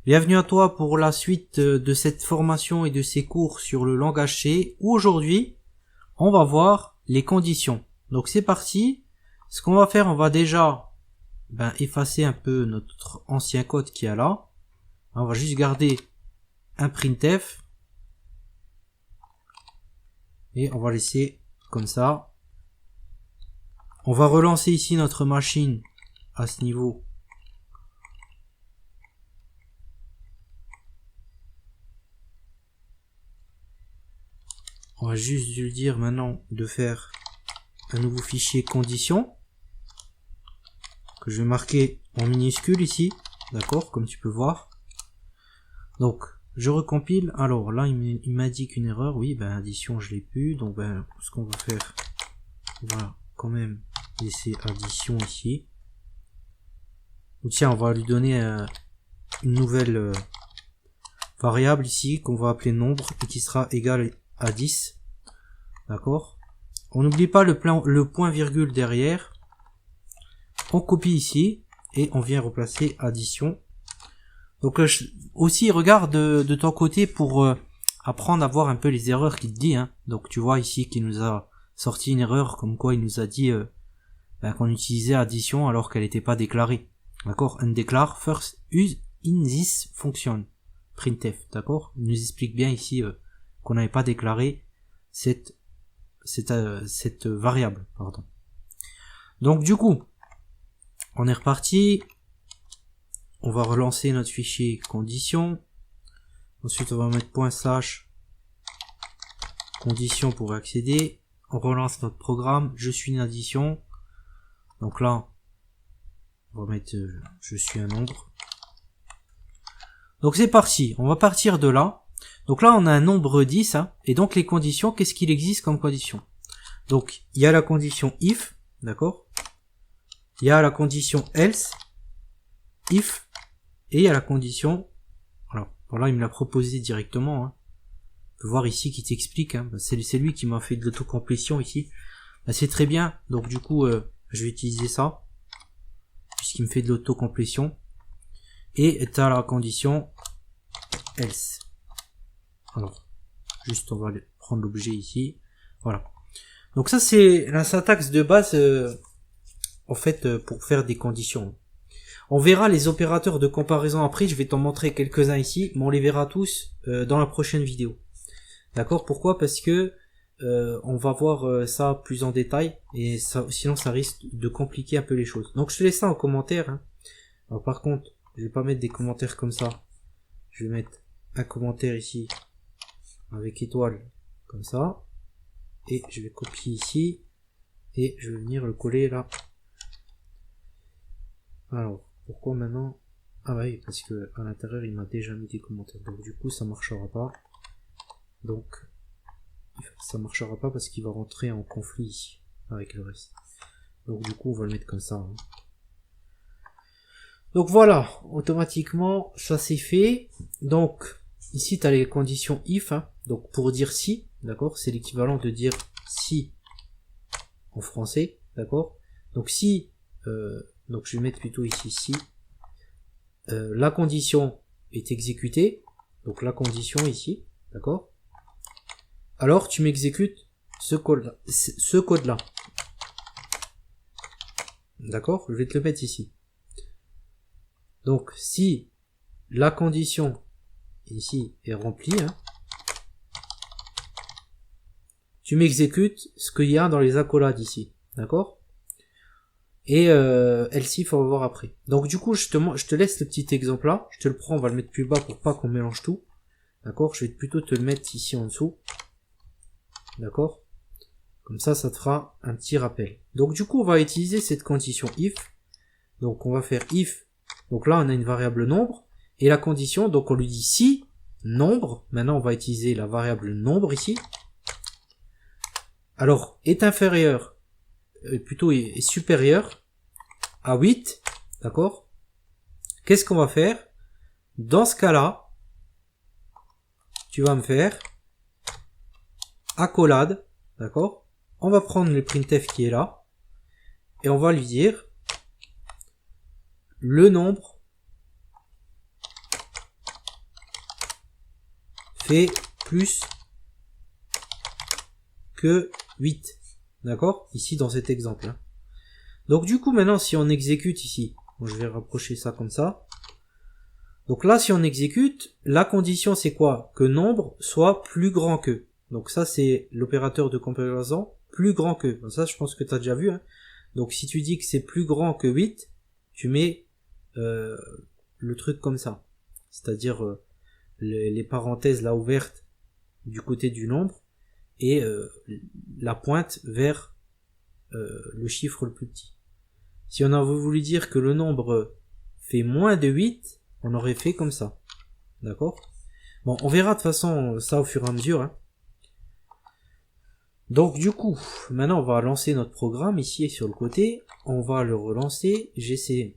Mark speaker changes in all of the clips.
Speaker 1: Bienvenue à toi pour la suite de cette formation et de ces cours sur le langage C, où aujourd'hui, on va voir les conditions. Donc c'est parti. Ce qu'on va faire, on va déjà effacer un peu notre ancien code qui est là. On va juste garder un printf. Et on va laisser comme ça. On va relancer ici notre machine à ce niveau. On va juste lui dire maintenant de faire un nouveau fichier condition que je vais marquer en minuscule ici, d'accord, comme tu peux voir. Donc je recompile. Alors là il m'indique une erreur. Oui, addition je l'ai plus, donc ce qu'on va faire, on va quand même laisser addition ici. Ou tiens, on va lui donner une nouvelle variable ici qu'on va appeler nombre et qui sera égal à 10. D'accord. On n'oublie pas le point virgule derrière. On copie ici et on vient replacer addition. Donc aussi regarde de ton côté pour apprendre à voir un peu les erreurs qu'il te dit. Donc tu vois ici qu'il nous a sorti une erreur comme quoi il nous a dit qu'on utilisait addition alors qu'elle n'était pas déclarée. D'accord. Undeclare first use in this function. Printf. D'accord. Il nous explique bien ici qu'on n'avait pas déclaré cette variable, pardon. Donc du coup, on est reparti. On va relancer notre fichier condition. Ensuite, on va mettre ./ condition pour accéder. On relance notre programme. Je suis une addition. Donc là, on va mettre je suis un nombre. Donc c'est parti. On va partir de là. Donc là, on a un nombre 10, et donc les conditions, qu'est-ce qu'il existe comme condition? Donc, il y a la condition if, d'accord? Il y a la condition else, if, et il y a la condition, alors, là, il me l'a proposé directement, Tu peux voir ici qu'il t'explique, c'est lui qui m'a fait de l'autocomplétion ici. C'est très bien, donc du coup, je vais utiliser ça, puisqu'il me fait de l'autocomplétion. Et tu as la condition else. Alors, juste on va prendre l'objet ici. Voilà. Donc ça c'est la syntaxe de base en fait pour faire des conditions. On verra les opérateurs de comparaison après, je vais t'en montrer quelques-uns ici, mais on les verra tous dans la prochaine vidéo. D'accord? Pourquoi? Parce que on va voir ça plus en détail et ça, sinon ça risque de compliquer un peu les choses. Donc je te laisse ça en commentaire. Alors par contre, je vais pas mettre des commentaires comme ça. Je vais mettre un commentaire ici avec étoile comme ça, et je vais copier ici et je vais venir le coller là. Alors pourquoi maintenant? Ah oui, parce que à l'intérieur il m'a déjà mis des commentaires, donc du coup ça marchera pas. Donc ça marchera pas parce qu'il va rentrer en conflit ici avec le reste. Donc du coup on va le mettre comme ça. Donc voilà, automatiquement ça c'est fait. Donc ici tu as les conditions if, donc pour dire si, d'accord, c'est l'équivalent de dire si en français, d'accord. Donc si, donc je vais mettre plutôt ici si, la condition est exécutée, donc la condition ici, d'accord. Alors tu m'exécutes ce code-là, d'accord. Je vais te le mettre ici. Donc si la condition ici est remplie, tu m'exécutes ce qu'il y a dans les accolades ici, d'accord. Et else-if on va voir après. Donc du coup je te laisse le petit exemple là, je te le prends, on va le mettre plus bas pour pas qu'on mélange tout, d'accord. Je vais plutôt te le mettre ici en dessous, d'accord. Comme ça te fera un petit rappel. Donc du coup on va utiliser cette condition if. Donc on va faire if, donc là on a une variable nombre, et la condition, donc on lui dit si nombre, maintenant on va utiliser la variable nombre ici, alors est inférieur, plutôt est supérieur à 8, d'accord. Qu'est-ce qu'on va faire? Dans ce cas-là, tu vas me faire accolade, d'accord. On va prendre le printf qui est là, et on va lui dire le nombre fait plus que 8. D'accord? Ici, dans cet exemple. Hein. Donc, du coup, maintenant, si on exécute ici, bon, je vais rapprocher ça comme ça. Donc là, si on exécute, la condition, c'est quoi? Que nombre soit plus grand que. Donc ça, c'est l'opérateur de comparaison, plus grand que. Donc ça, je pense que tu as déjà vu. Hein. Donc, si tu dis que c'est plus grand que 8, tu mets le truc comme ça. C'est-à-dire les parenthèses là ouvertes du côté du nombre et la pointe vers le chiffre le plus petit. Si on avait voulu dire que le nombre fait moins de 8, on aurait fait comme ça. D'accord? Bon, on verra de toute façon ça au fur et à mesure. Hein. Donc du coup, maintenant on va lancer notre programme ici sur le côté. On va le relancer. GCC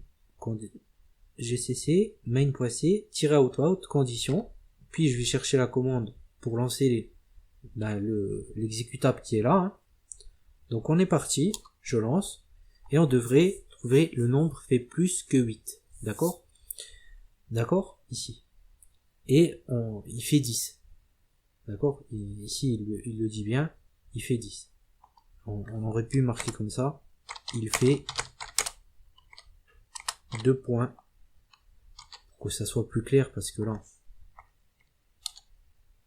Speaker 1: main.c -out condition. Puis je vais chercher la commande pour lancer l'exécutable qui est là. Hein. Donc on est parti. Je lance. Et on devrait trouver le nombre fait plus que 8. D'accord? D'accord? Ici. Et il fait 10. D'accord? Ici, il le dit bien. Il fait 10. On aurait pu marquer comme ça. Il fait 2 points. Pour que ça soit plus clair, parce que là,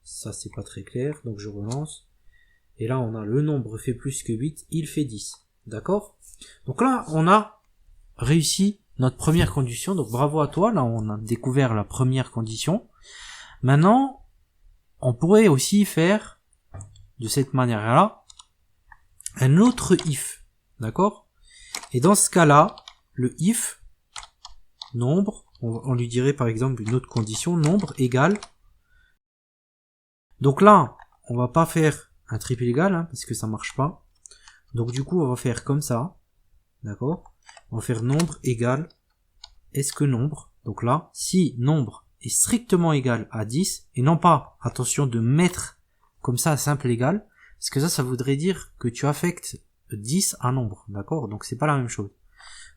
Speaker 1: ça c'est pas très clair. Donc je relance. Et là, on a le nombre fait plus que 8. Il fait 10. D'accord? Donc là, on a réussi notre première condition. Donc bravo à toi. Là, on a découvert la première condition. Maintenant, on pourrait aussi faire de cette manière-là un autre if. D'accord? Et dans ce cas-là, le if nombre, on lui dirait par exemple une autre condition, nombre égale. Donc là, on va pas faire un triple égal, hein, parce que ça marche pas. Donc du coup, on va faire comme ça. D'accord? On va faire nombre égale, est-ce que nombre, donc là, si nombre est strictement égal à 10, et non pas, attention, de mettre comme ça simple égal, parce que ça voudrait dire que tu affectes 10 à nombre, d'accord? Donc c'est pas la même chose.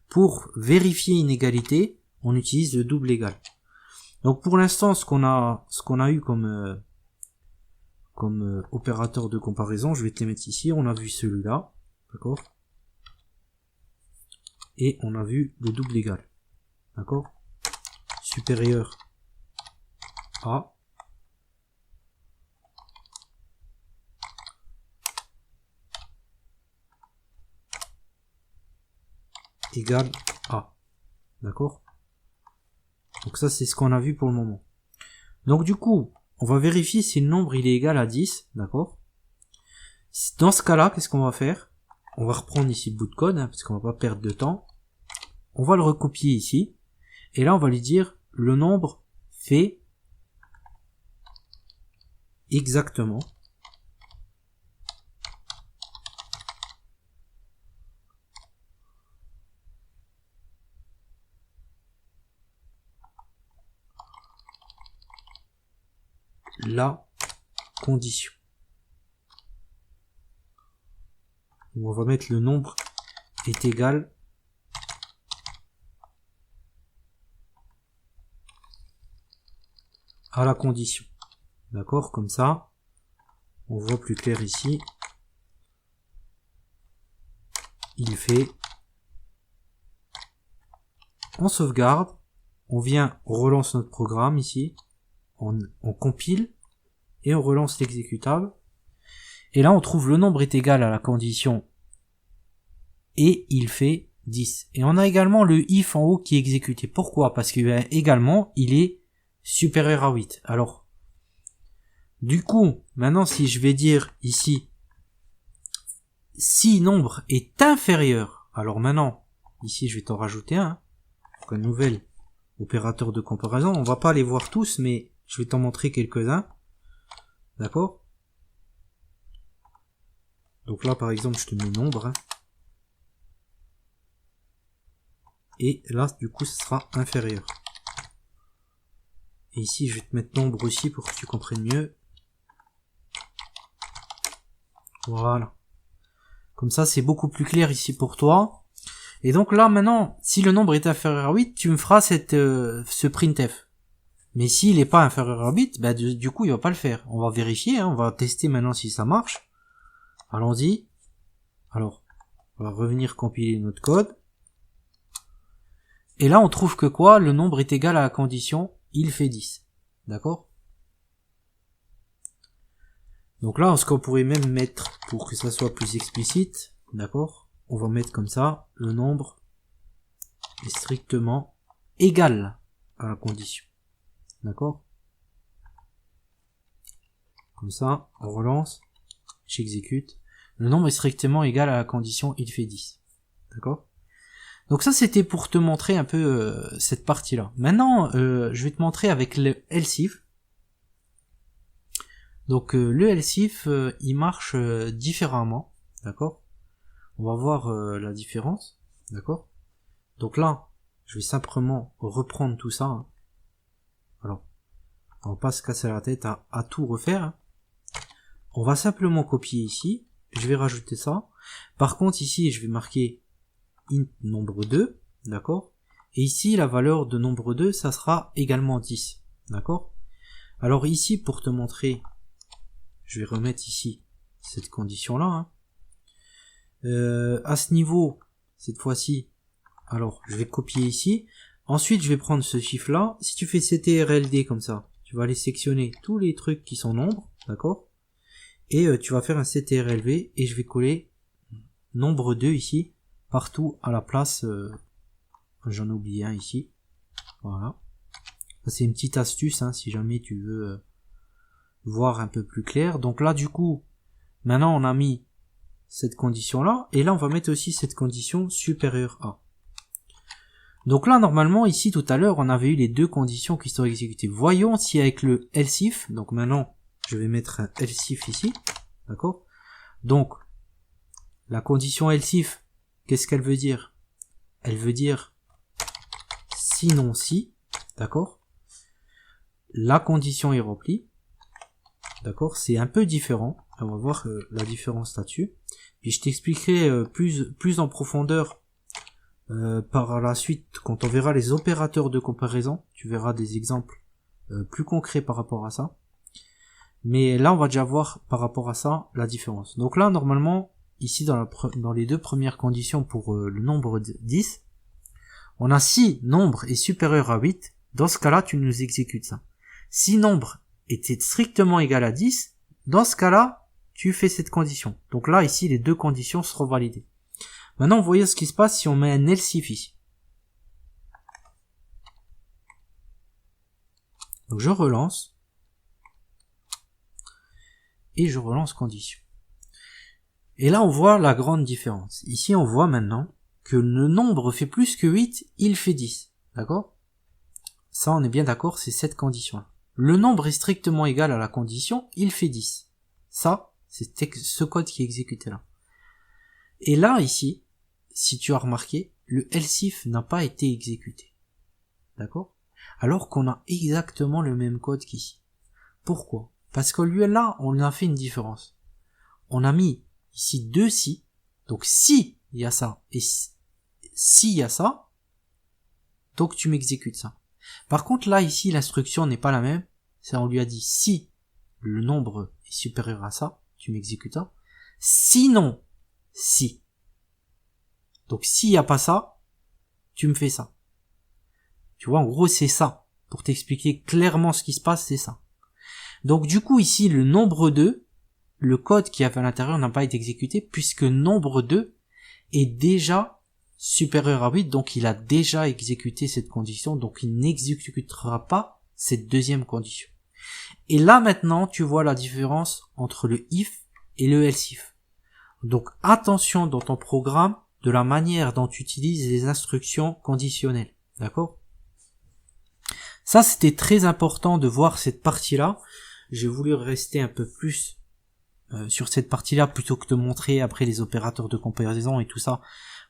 Speaker 1: Pour vérifier une égalité, on utilise le double égal. Donc pour l'instant, ce qu'on a eu comme opérateur de comparaison, je vais te les mettre ici. On a vu celui-là, d'accord? Et on a vu le double égal, d'accord? Supérieur à égal à, d'accord? Donc ça, c'est ce qu'on a vu pour le moment. Donc du coup, on va vérifier si le nombre il est égal à 10, d'accord? Dans ce cas-là, qu'est-ce qu'on va faire? On va reprendre ici le bout de code, hein, parce qu'on va pas perdre de temps. On va le recopier ici. Et là, on va lui dire, le nombre fait exactement la condition. On va mettre le nombre est égal à la condition. D'accord? Comme ça, on voit plus clair ici. Il fait. On sauvegarde. On vient, on relance notre programme ici. On compile. Et on relance l'exécutable. Et là, on trouve le nombre est égal à la condition. Et il fait 10. Et on a également le if en haut qui est exécuté. Pourquoi? Parce que également, il est supérieur à 8. Alors, du coup, maintenant, si je vais dire ici, si nombre est inférieur, alors maintenant, ici, je vais t'en rajouter un. Donc, un nouvel opérateur de comparaison. On va pas les voir tous, mais je vais t'en montrer quelques-uns. D'accord? Donc là, par exemple, je te mets nombre. Hein. Et là, du coup, ce sera inférieur. Et ici, je vais te mettre nombre aussi pour que tu comprennes mieux. Voilà. Comme ça, c'est beaucoup plus clair ici pour toi. Et donc là, maintenant, si le nombre est inférieur à 8, tu me feras ce printf. Mais s'il n'est pas inférieur à 8, bah, du coup, il va pas le faire. On va vérifier, hein, on va tester maintenant si ça marche. Allons-y. Alors, on va revenir compiler notre code. Et là, on trouve que quoi? Le nombre est égal à la condition, il fait 10. D'accord? Donc là, ce qu'on pourrait même mettre, pour que ça soit plus explicite, d'accord? On va mettre comme ça, le nombre est strictement égal à la condition. D'accord? Comme ça, on relance, j'exécute. Le nombre est strictement égal à la condition, il fait 10. D'accord? Donc ça, c'était pour te montrer un peu cette partie-là. Maintenant, je vais te montrer avec le else if. Donc le else if, il marche différemment. D'accord? On va voir la différence. D'accord? Donc là, je vais simplement reprendre tout ça. Hein. Alors, on va pas se casser la tête à tout refaire. Hein. On va simplement copier ici. Je vais rajouter ça. Par contre, ici, je vais marquer int nombre 2. D'accord? Et ici, la valeur de nombre 2, ça sera également 10. D'accord? Alors ici, pour te montrer, je vais remettre ici cette condition-là. Hein. À ce niveau, cette fois-ci, alors je vais copier ici. Ensuite, je vais prendre ce chiffre-là. Si tu fais ctrld comme ça, tu vas aller sectionner tous les trucs qui sont nombres, d'accord? Et tu vas faire un ctrlv et je vais coller nombre 2 ici, partout à la place. J'en ai oublié un ici. Voilà. C'est une petite astuce, hein, si jamais tu veux voir un peu plus clair. Donc là, du coup, maintenant on a mis cette condition-là, et là on va mettre aussi cette condition supérieure à. Donc là, normalement, ici, tout à l'heure, on avait eu les deux conditions qui sont exécutées. Voyons si avec le else if, donc maintenant, je vais mettre un else if ici, d'accord? Donc, la condition else if, qu'est-ce qu'elle veut dire? Elle veut dire sinon si, d'accord? La condition est remplie, d'accord? C'est un peu différent, on va voir la différence là-dessus. Puis je t'expliquerai plus en profondeur par la suite, quand on verra les opérateurs de comparaison, tu verras des exemples plus concrets par rapport à ça. Mais là, on va déjà voir par rapport à ça la différence. Donc là, normalement, ici dans les deux premières conditions pour le nombre 10, on a si nombre est supérieur à 8, dans ce cas-là, tu nous exécutes ça. Si nombre était strictement égal à 10, dans ce cas-là, tu fais cette condition. Donc là, ici, les deux conditions seront validées. Maintenant, vous voyez ce qui se passe si on met un else if ici. Donc je relance. Et je relance condition. Et là, on voit la grande différence. Ici, on voit maintenant que le nombre fait plus que 8, il fait 10. D'accord? Ça, on est bien d'accord, c'est cette condition-là. Le nombre est strictement égal à la condition, il fait 10. Ça, c'est ce code qui est exécuté là. Et là, ici, si tu as remarqué, le else if n'a pas été exécuté. D'accord? Alors qu'on a exactement le même code qu'ici. Pourquoi? Parce que lui, là, on a fait une différence. On a mis ici deux si. Donc si il y a ça et si il y a ça, donc tu m'exécutes ça. Par contre, là, ici, l'instruction n'est pas la même. On lui a dit si le nombre est supérieur à ça, tu m'exécutes ça. Sinon, si. Donc s'il n'y a pas ça, tu me fais ça. Tu vois, en gros, c'est ça. Pour t'expliquer clairement ce qui se passe, c'est ça. Donc du coup, ici, le nombre 2, le code qui y avait à l'intérieur n'a pas été exécuté, puisque nombre 2 est déjà supérieur à 8, donc il a déjà exécuté cette condition, donc il n'exécutera pas cette deuxième condition. Et là, maintenant, tu vois la différence entre le if et le else if. Donc attention dans ton programme, de la manière dont tu utilises les instructions conditionnelles. D'accord? Ça, c'était très important de voir cette partie-là. J'ai voulu rester un peu plus sur cette partie-là plutôt que de montrer après les opérateurs de comparaison et tout ça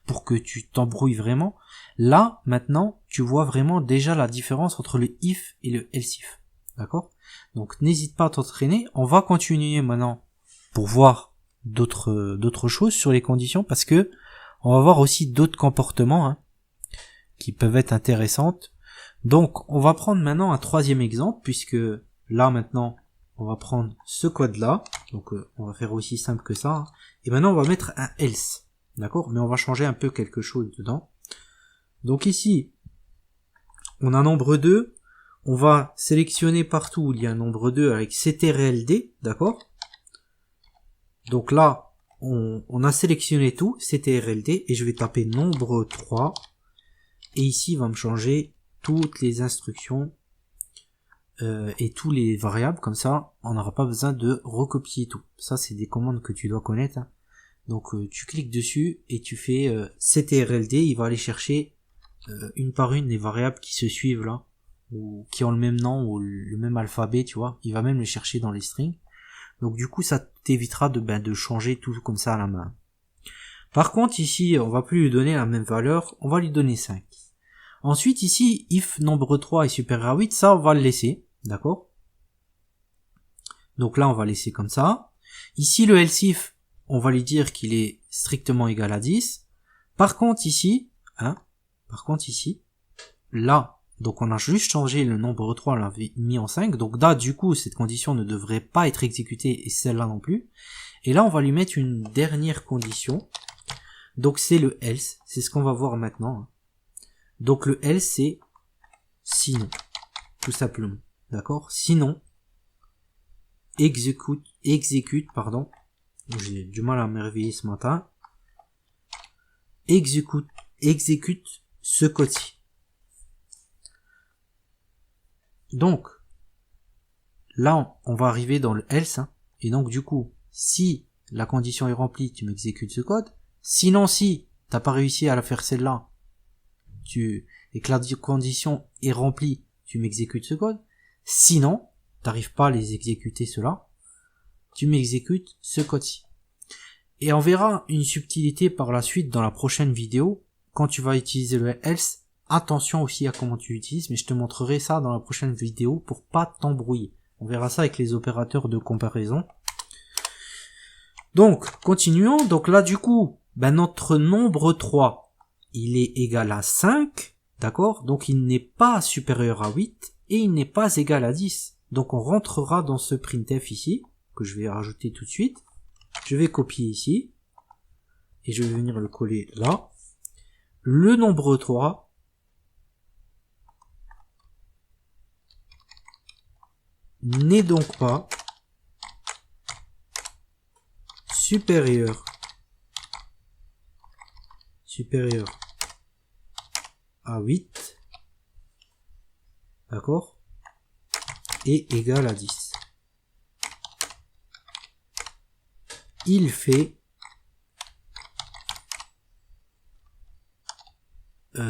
Speaker 1: pour que tu t'embrouilles vraiment. Là, maintenant, tu vois vraiment déjà la différence entre le if et le else if. D'accord? Donc n'hésite pas à t'entraîner. On va continuer maintenant pour voir d'autres choses sur les conditions parce que on va voir aussi d'autres comportements qui peuvent être intéressantes. Donc, on va prendre maintenant un troisième exemple, puisque là, maintenant, on va prendre ce code-là. Donc, on va faire aussi simple que ça. Hein. Et maintenant, on va mettre un else. D'accord? Mais on va changer un peu quelque chose dedans. Donc ici, on a un nombre 2. On va sélectionner partout où il y a un nombre 2 avec ctrld. D'accord? Donc là, on a sélectionné tout, ctrld. Et je vais taper nombre 3. Et ici, il va me changer toutes les instructions et tous les variables. Comme ça, on n'aura pas besoin de recopier tout. Ça, c'est des commandes que tu dois connaître. Hein. Donc, tu cliques dessus et tu fais ctrld. Il va aller chercher une par une les variables qui se suivent là, ou qui ont le même nom ou le même alphabet, tu vois. Il va même les chercher dans les strings. Donc, du coup, ça t'évitera de changer tout comme ça à la main. Par contre, ici, on va plus lui donner la même valeur. On va lui donner 5. Ensuite, ici, if nombre 3 est supérieur à 8, ça, on va le laisser. D'accord? Donc là, on va laisser comme ça. Ici, le else if, on va lui dire qu'il est strictement égal à 10. Par contre, ici, là, donc on a juste changé le nombre 3, on l'a mis en 5. Donc là, du coup, cette condition ne devrait pas être exécutée et celle-là non plus. Et là, on va lui mettre une dernière condition. Donc c'est le else, c'est ce qu'on va voir maintenant. Donc le else c'est sinon, tout simplement, d'accord? Sinon, exécute, j'ai du mal à me réveiller ce matin, exécute ce code-ci. Donc, là on va arriver dans le else, et donc du coup, si la condition est remplie, tu m'exécutes ce code, sinon si t'as pas réussi à la faire celle-là, et que la condition est remplie, tu m'exécutes ce code. Sinon, t'arrives pas à les exécuter cela, tu m'exécutes ce code-ci. Et on verra une subtilité par la suite dans la prochaine vidéo. Quand tu vas utiliser le else, attention aussi à comment tu l'utilises, mais je te montrerai ça dans la prochaine vidéo pour pas t'embrouiller. On verra ça avec les opérateurs de comparaison. Donc, continuons. Donc là, du coup, notre nombre 3, il est égal à 5, d'accord? Donc il n'est pas supérieur à 8 et il n'est pas égal à 10. Donc on rentrera dans ce printf ici, que je vais rajouter tout de suite. Je vais copier ici, et je vais venir le coller là. Le nombre 3 n'est donc pas supérieur à 8, d'accord, et égal à 10. Il fait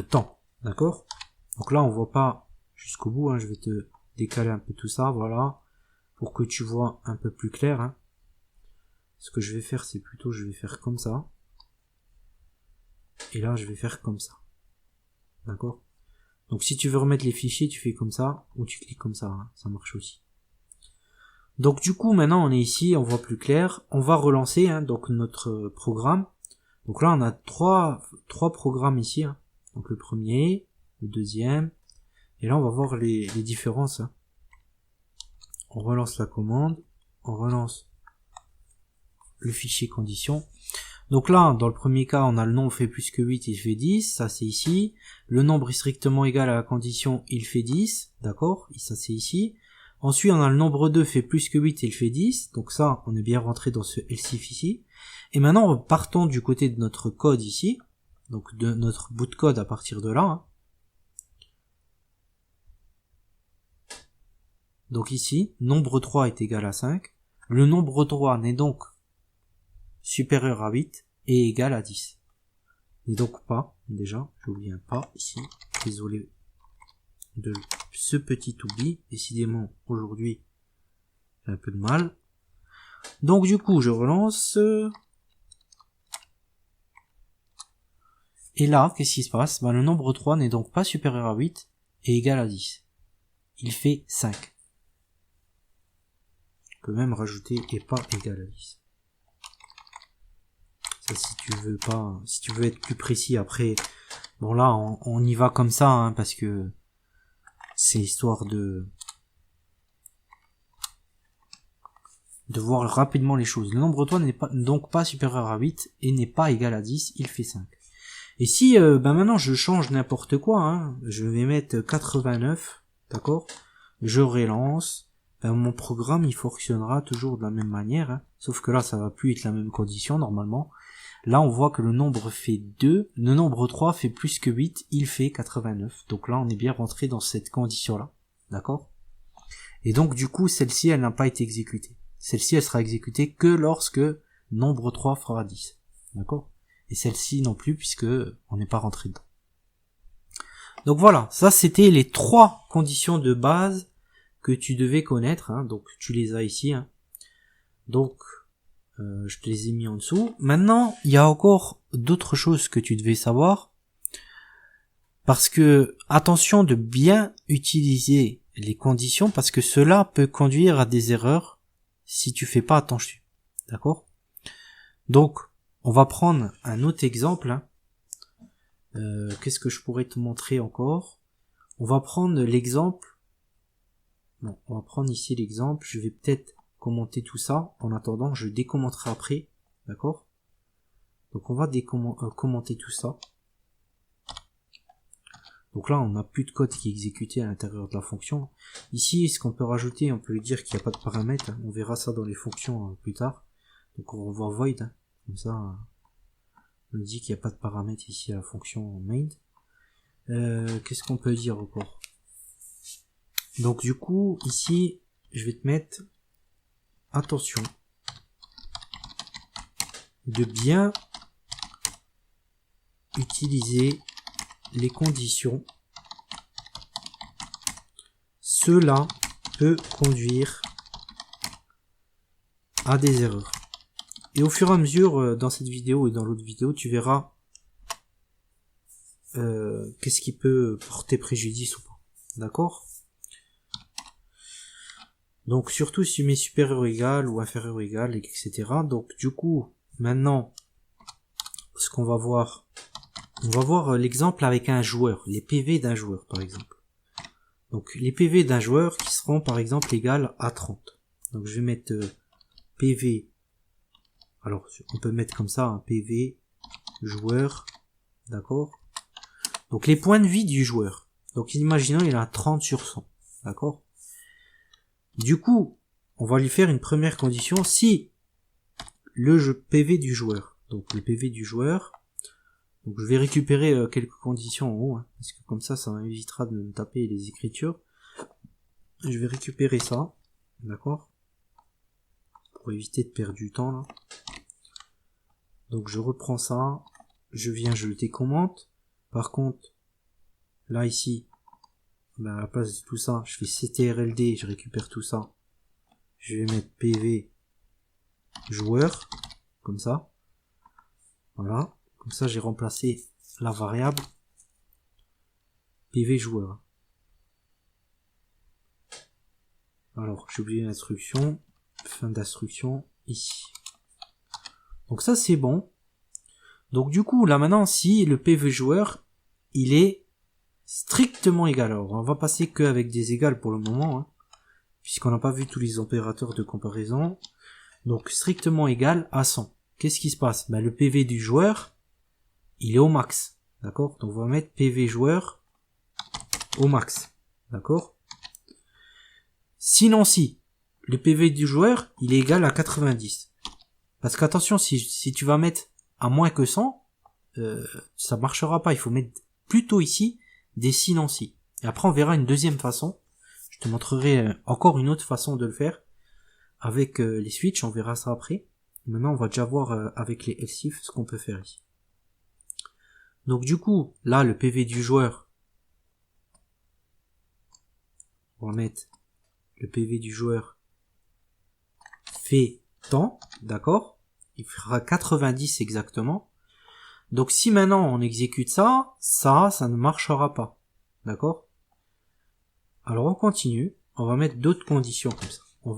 Speaker 1: temps, d'accord. Donc là on voit pas jusqu'au bout, hein. Je vais te décaler un peu tout ça, voilà, pour que tu vois un peu plus clair. Hein. Ce que je vais faire, c'est plutôt, je vais faire comme ça, et là je vais faire comme ça, d'accord. Donc si tu veux remettre les fichiers, tu fais comme ça, ou tu cliques comme ça, hein. Ça marche aussi. Donc du coup maintenant on est ici, on voit plus clair, on va relancer donc notre programme. Donc là on a trois programmes ici, hein. Donc le premier, le deuxième, et là on va voir les différences. Hein. On relance la commande, on relance le fichier condition. Donc là, dans le premier cas, on a le nombre fait plus que 8, il fait 10, ça c'est ici. Le nombre est strictement égal à la condition, il fait 10, d'accord, et ça c'est ici. Ensuite, on a le nombre 2 fait plus que 8, il fait 10, donc ça, on est bien rentré dans ce else if ici. Et maintenant, partons du côté de notre code ici, donc de notre bout de code à partir de là. Hein. Donc ici, nombre 3 est égal à 5. Le nombre 3 n'est donc supérieur à 8 et égal à 10. Et donc pas, déjà, j'ai oublié un pas ici, désolé de ce petit oubli, décidément aujourd'hui j'ai un peu de mal. Donc du coup je relance, et là qu'est-ce qui se passe? Le nombre 3 n'est donc pas supérieur à 8 et égal à 10. Il fait 5. On peut même rajouter et pas égal à 10. Ça si tu veux pas, si tu veux être plus précis après, bon là on y va comme ça, hein, parce que C'est histoire de voir rapidement les choses. Le nombre 3 n'est pas, donc pas supérieur à 8 et n'est pas égal à 10, il fait 5. Et si maintenant je change n'importe quoi, hein, je vais mettre 89, d'accord, je relance, mon programme il fonctionnera toujours de la même manière, hein, sauf que là ça va plus être la même condition normalement. Là on voit que le nombre fait 2, le nombre 3 fait plus que 8, il fait 89. Donc là on est bien rentré dans cette condition là, d'accord. Et donc du coup celle-ci elle n'a pas été exécutée. Celle-ci elle sera exécutée que lorsque nombre 3 fera 10, d'accord. Et celle-ci non plus puisque on n'est pas rentré dedans. Donc voilà, ça c'était les 3 conditions de base que tu devais connaître, hein. Donc tu les as ici, hein. Donc je te les ai mis en dessous. Maintenant il y a encore d'autres choses que tu devais savoir, parce que attention de bien utiliser les conditions, parce que cela peut conduire à des erreurs si tu fais pas attention, d'accord. Donc on va prendre un autre exemple, hein. Qu'est-ce que je pourrais te montrer encore? On va prendre l'exemple. Non, on va prendre ici l'exemple. Je vais peut-être commenter tout ça. En attendant, je décommenterai après. D'accord? Donc on va commenter tout ça. Donc là, on n'a plus de code qui est exécuté à l'intérieur de la fonction. Ici, ce qu'on peut rajouter, on peut lui dire qu'il n'y a pas de paramètres. On verra ça dans les fonctions plus tard. Donc on va voir void, hein. Comme ça, on dit qu'il n'y a pas de paramètres ici à la fonction main. Qu'est-ce qu'on peut dire encore? Donc du coup, ici, je vais te mettre attention de bien utiliser les conditions. Cela peut conduire à des erreurs. Et au fur et à mesure, dans cette vidéo et dans l'autre vidéo, tu verras qu'est-ce qui peut porter préjudice ou pas. D'accord? Donc surtout si tu mets supérieur ou égal ou inférieur ou égal, etc. Donc du coup, maintenant, ce qu'on va voir, on va voir l'exemple avec un joueur, les PV d'un joueur par exemple. Donc les PV d'un joueur qui seront par exemple égales à 30. Donc je vais mettre PV, alors on peut mettre comme ça, un PV joueur, d'accord. Donc les points de vie du joueur. Donc imaginons il a 30 sur 100, d'accord. Du coup, on va lui faire une première condition si le jeu PV du joueur. Donc le PV du joueur. Donc je vais récupérer quelques conditions en haut, hein, parce que comme ça m'évitera de me taper les écritures. Je vais récupérer ça, d'accord, pour éviter de perdre du temps là. Donc je reprends ça, je le décommente. Par contre, là ici, à la place de tout ça, je fais CTRLD, je récupère tout ça. Je vais mettre PV joueur, comme ça. Voilà. Comme ça, j'ai remplacé la variable PV joueur. Alors, j'ai oublié l'instruction. Fin d'instruction, ici. Donc ça, c'est bon. Donc du coup, là maintenant, si le PV joueur, il est strictement égal. Alors, on va passer qu'avec des égales pour le moment, hein, puisqu'on n'a pas vu tous les opérateurs de comparaison. Donc, strictement égal à 100. Qu'est-ce qui se passe? Le PV du joueur, il est au max. D'accord? Donc, on va mettre PV joueur au max. D'accord? Sinon, si le PV du joueur, il est égal à 90. Parce qu'attention, si tu vas mettre à moins que 100, ça marchera pas. Il faut mettre plutôt ici des sinon-si. Et après, on verra une deuxième façon. Je te montrerai encore une autre façon de le faire. Avec les switches, on verra ça après. Maintenant, on va déjà voir avec les else if ce qu'on peut faire ici. Donc du coup, là, le PV du joueur, on va mettre le PV du joueur fait tant, d'accord? Il fera 90 exactement. Donc si maintenant on exécute ça ne marchera pas. D'accord? Alors on continue, on va mettre d'autres conditions comme ça. On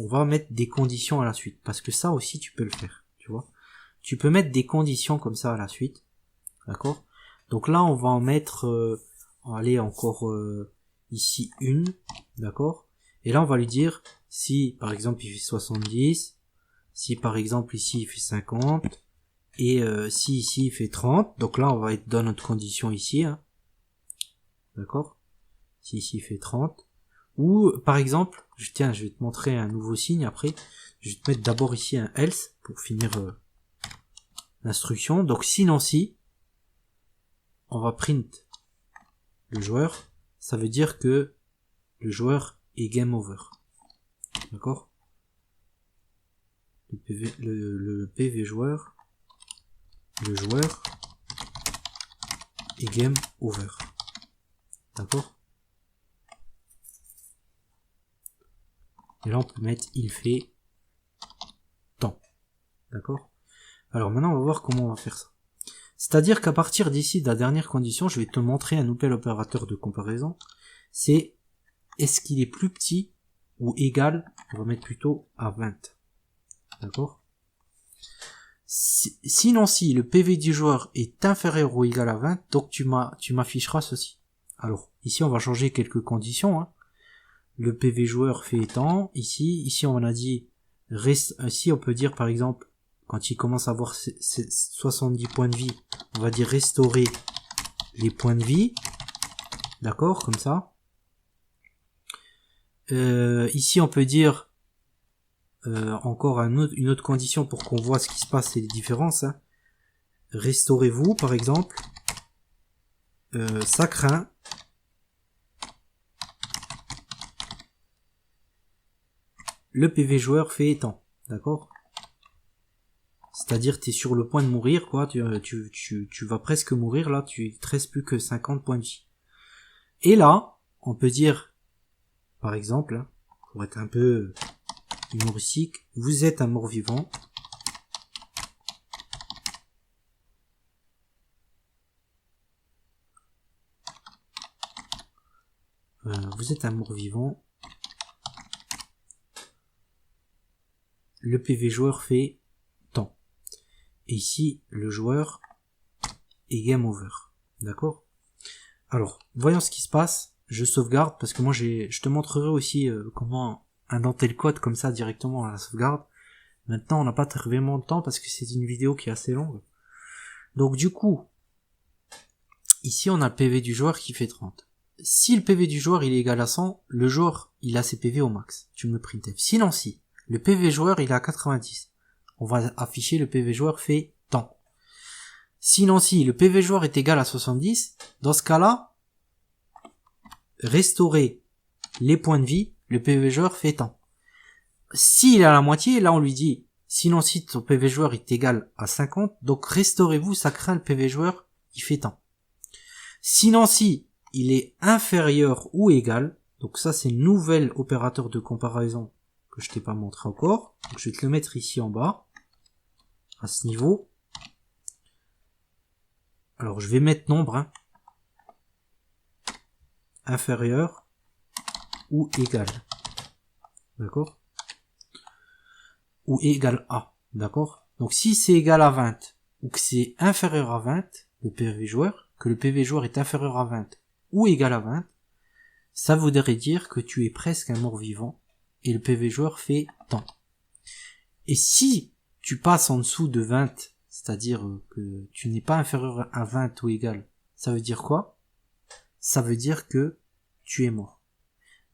Speaker 1: va mettre des conditions à la suite, parce que ça aussi tu peux le faire, tu vois. Tu peux mettre des conditions comme ça à la suite. D'accord? Donc là on va en mettre aller encore ici une, d'accord? Et là on va lui dire si par exemple il fait 70, si par exemple ici il fait 50, et si ici il fait 30, donc là on va être dans notre condition ici, hein, d'accord? Si ici il fait 30, ou par exemple, je vais te montrer un nouveau signe après, je vais te mettre d'abord ici un else pour finir l'instruction. Donc sinon si, on va print le joueur, ça veut dire que le joueur est game over, d'accord? Le PV joueur, le joueur est game over, d'accord? Et là on peut mettre il fait temps, d'accord? Alors maintenant on va voir comment on va faire ça. C'est-à-dire qu'à partir d'ici de la dernière condition, je vais te montrer un nouvel opérateur de comparaison. C'est est-ce qu'il est plus petit ou égal, on va mettre plutôt à 20. D'accord? Sinon si le PV du joueur est inférieur ou égal à 20, donc tu m'afficheras ceci. Alors ici on va changer quelques conditions, hein. Le PV joueur fait temps, ici on a dit ici on peut dire par exemple quand il commence à avoir 70 points de vie, on va dire restaurer les points de vie, d'accord, comme ça. Ici on peut dire encore une autre condition pour qu'on voit ce qui se passe et les différences, hein. Restaurez-vous par exemple, ça craint le PV joueur fait temps, d'accord? C'est-à-dire t'es sur le point de mourir, quoi, tu vas presque mourir là, tu te reste plus que 50 points de vie. Et là, on peut dire, par exemple, hein, pour être un peu humoristique, vous êtes un mort-vivant. Vous êtes un mort-vivant. Le PV joueur fait temps. Et ici, le joueur est game over. D'accord? Alors, voyons ce qui se passe. Je sauvegarde parce que moi je te montrerai aussi comment indenter le code comme ça directement à la sauvegarde. Maintenant, on n'a pas vraiment de temps parce que c'est une vidéo qui est assez longue. Donc du coup, ici on a le PV du joueur qui fait 30. Si le PV du joueur il est égal à 100, le joueur il a ses PV au max. Tu me printf. Sinon si, le PV joueur il est à 90. On va afficher le PV joueur fait tant. Sinon si le PV joueur est égal à 70, dans ce cas-là, restaurer les points de vie, le PV joueur fait tant. S'il est à la moitié, là on lui dit, sinon si ton PV joueur est égal à 50, donc restaurez-vous, ça craint le PV joueur, il fait tant. Sinon si il est inférieur ou égal, donc ça c'est nouvel opérateur de comparaison que je t'ai pas montré encore, donc je vais te le mettre ici en bas, à ce niveau. Alors je vais mettre nombre, hein, inférieur ou égal, d'accord, ou égal à, d'accord. Donc si c'est égal à 20 ou que c'est inférieur à 20, le PV joueur, que le PV joueur est inférieur à 20 ou égal à 20, ça voudrait dire que tu es presque un mort-vivant et le PV joueur fait tant. Et si tu passes en dessous de 20, c'est-à-dire que tu n'es pas inférieur à 20 ou égal, ça veut dire quoi? Ça veut dire que tu es mort.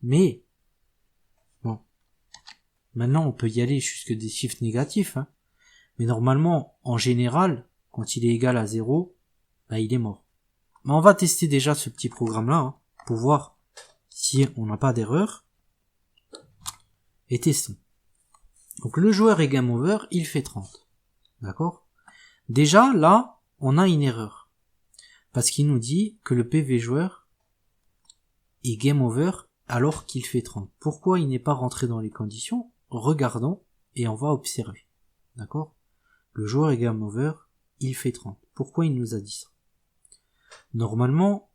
Speaker 1: Mais, bon, maintenant on peut y aller jusque des chiffres négatifs, hein. Mais normalement, en général, quand il est égal à 0, bah il est mort. Mais on va tester déjà ce petit programme-là, hein, pour voir si on n'a pas d'erreur. Et testons. Donc le joueur est game over, il fait 30. D'accord? Déjà, là, on a une erreur. Parce qu'il nous dit que le PV joueur est game over alors qu'il fait 30. Pourquoi il n'est pas rentré dans les conditions? Regardons et on va observer. D'accord? Le joueur est game over, il fait 30. Pourquoi il nous a dit ça? Normalement,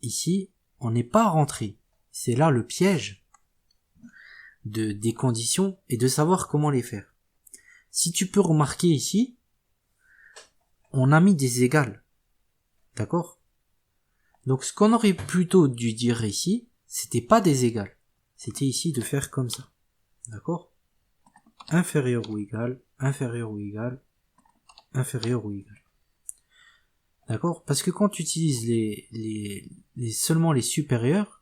Speaker 1: ici, on n'est pas rentré. C'est là le piège des conditions et de savoir comment les faire. Si tu peux remarquer ici, on a mis des égales. D'accord? Donc ce qu'on aurait plutôt dû dire ici, c'était pas des égales. C'était ici de faire comme ça. D'accord? Inférieur ou égal, inférieur ou égal, inférieur ou égal. D'accord? Parce que quand tu utilises seulement les supérieurs,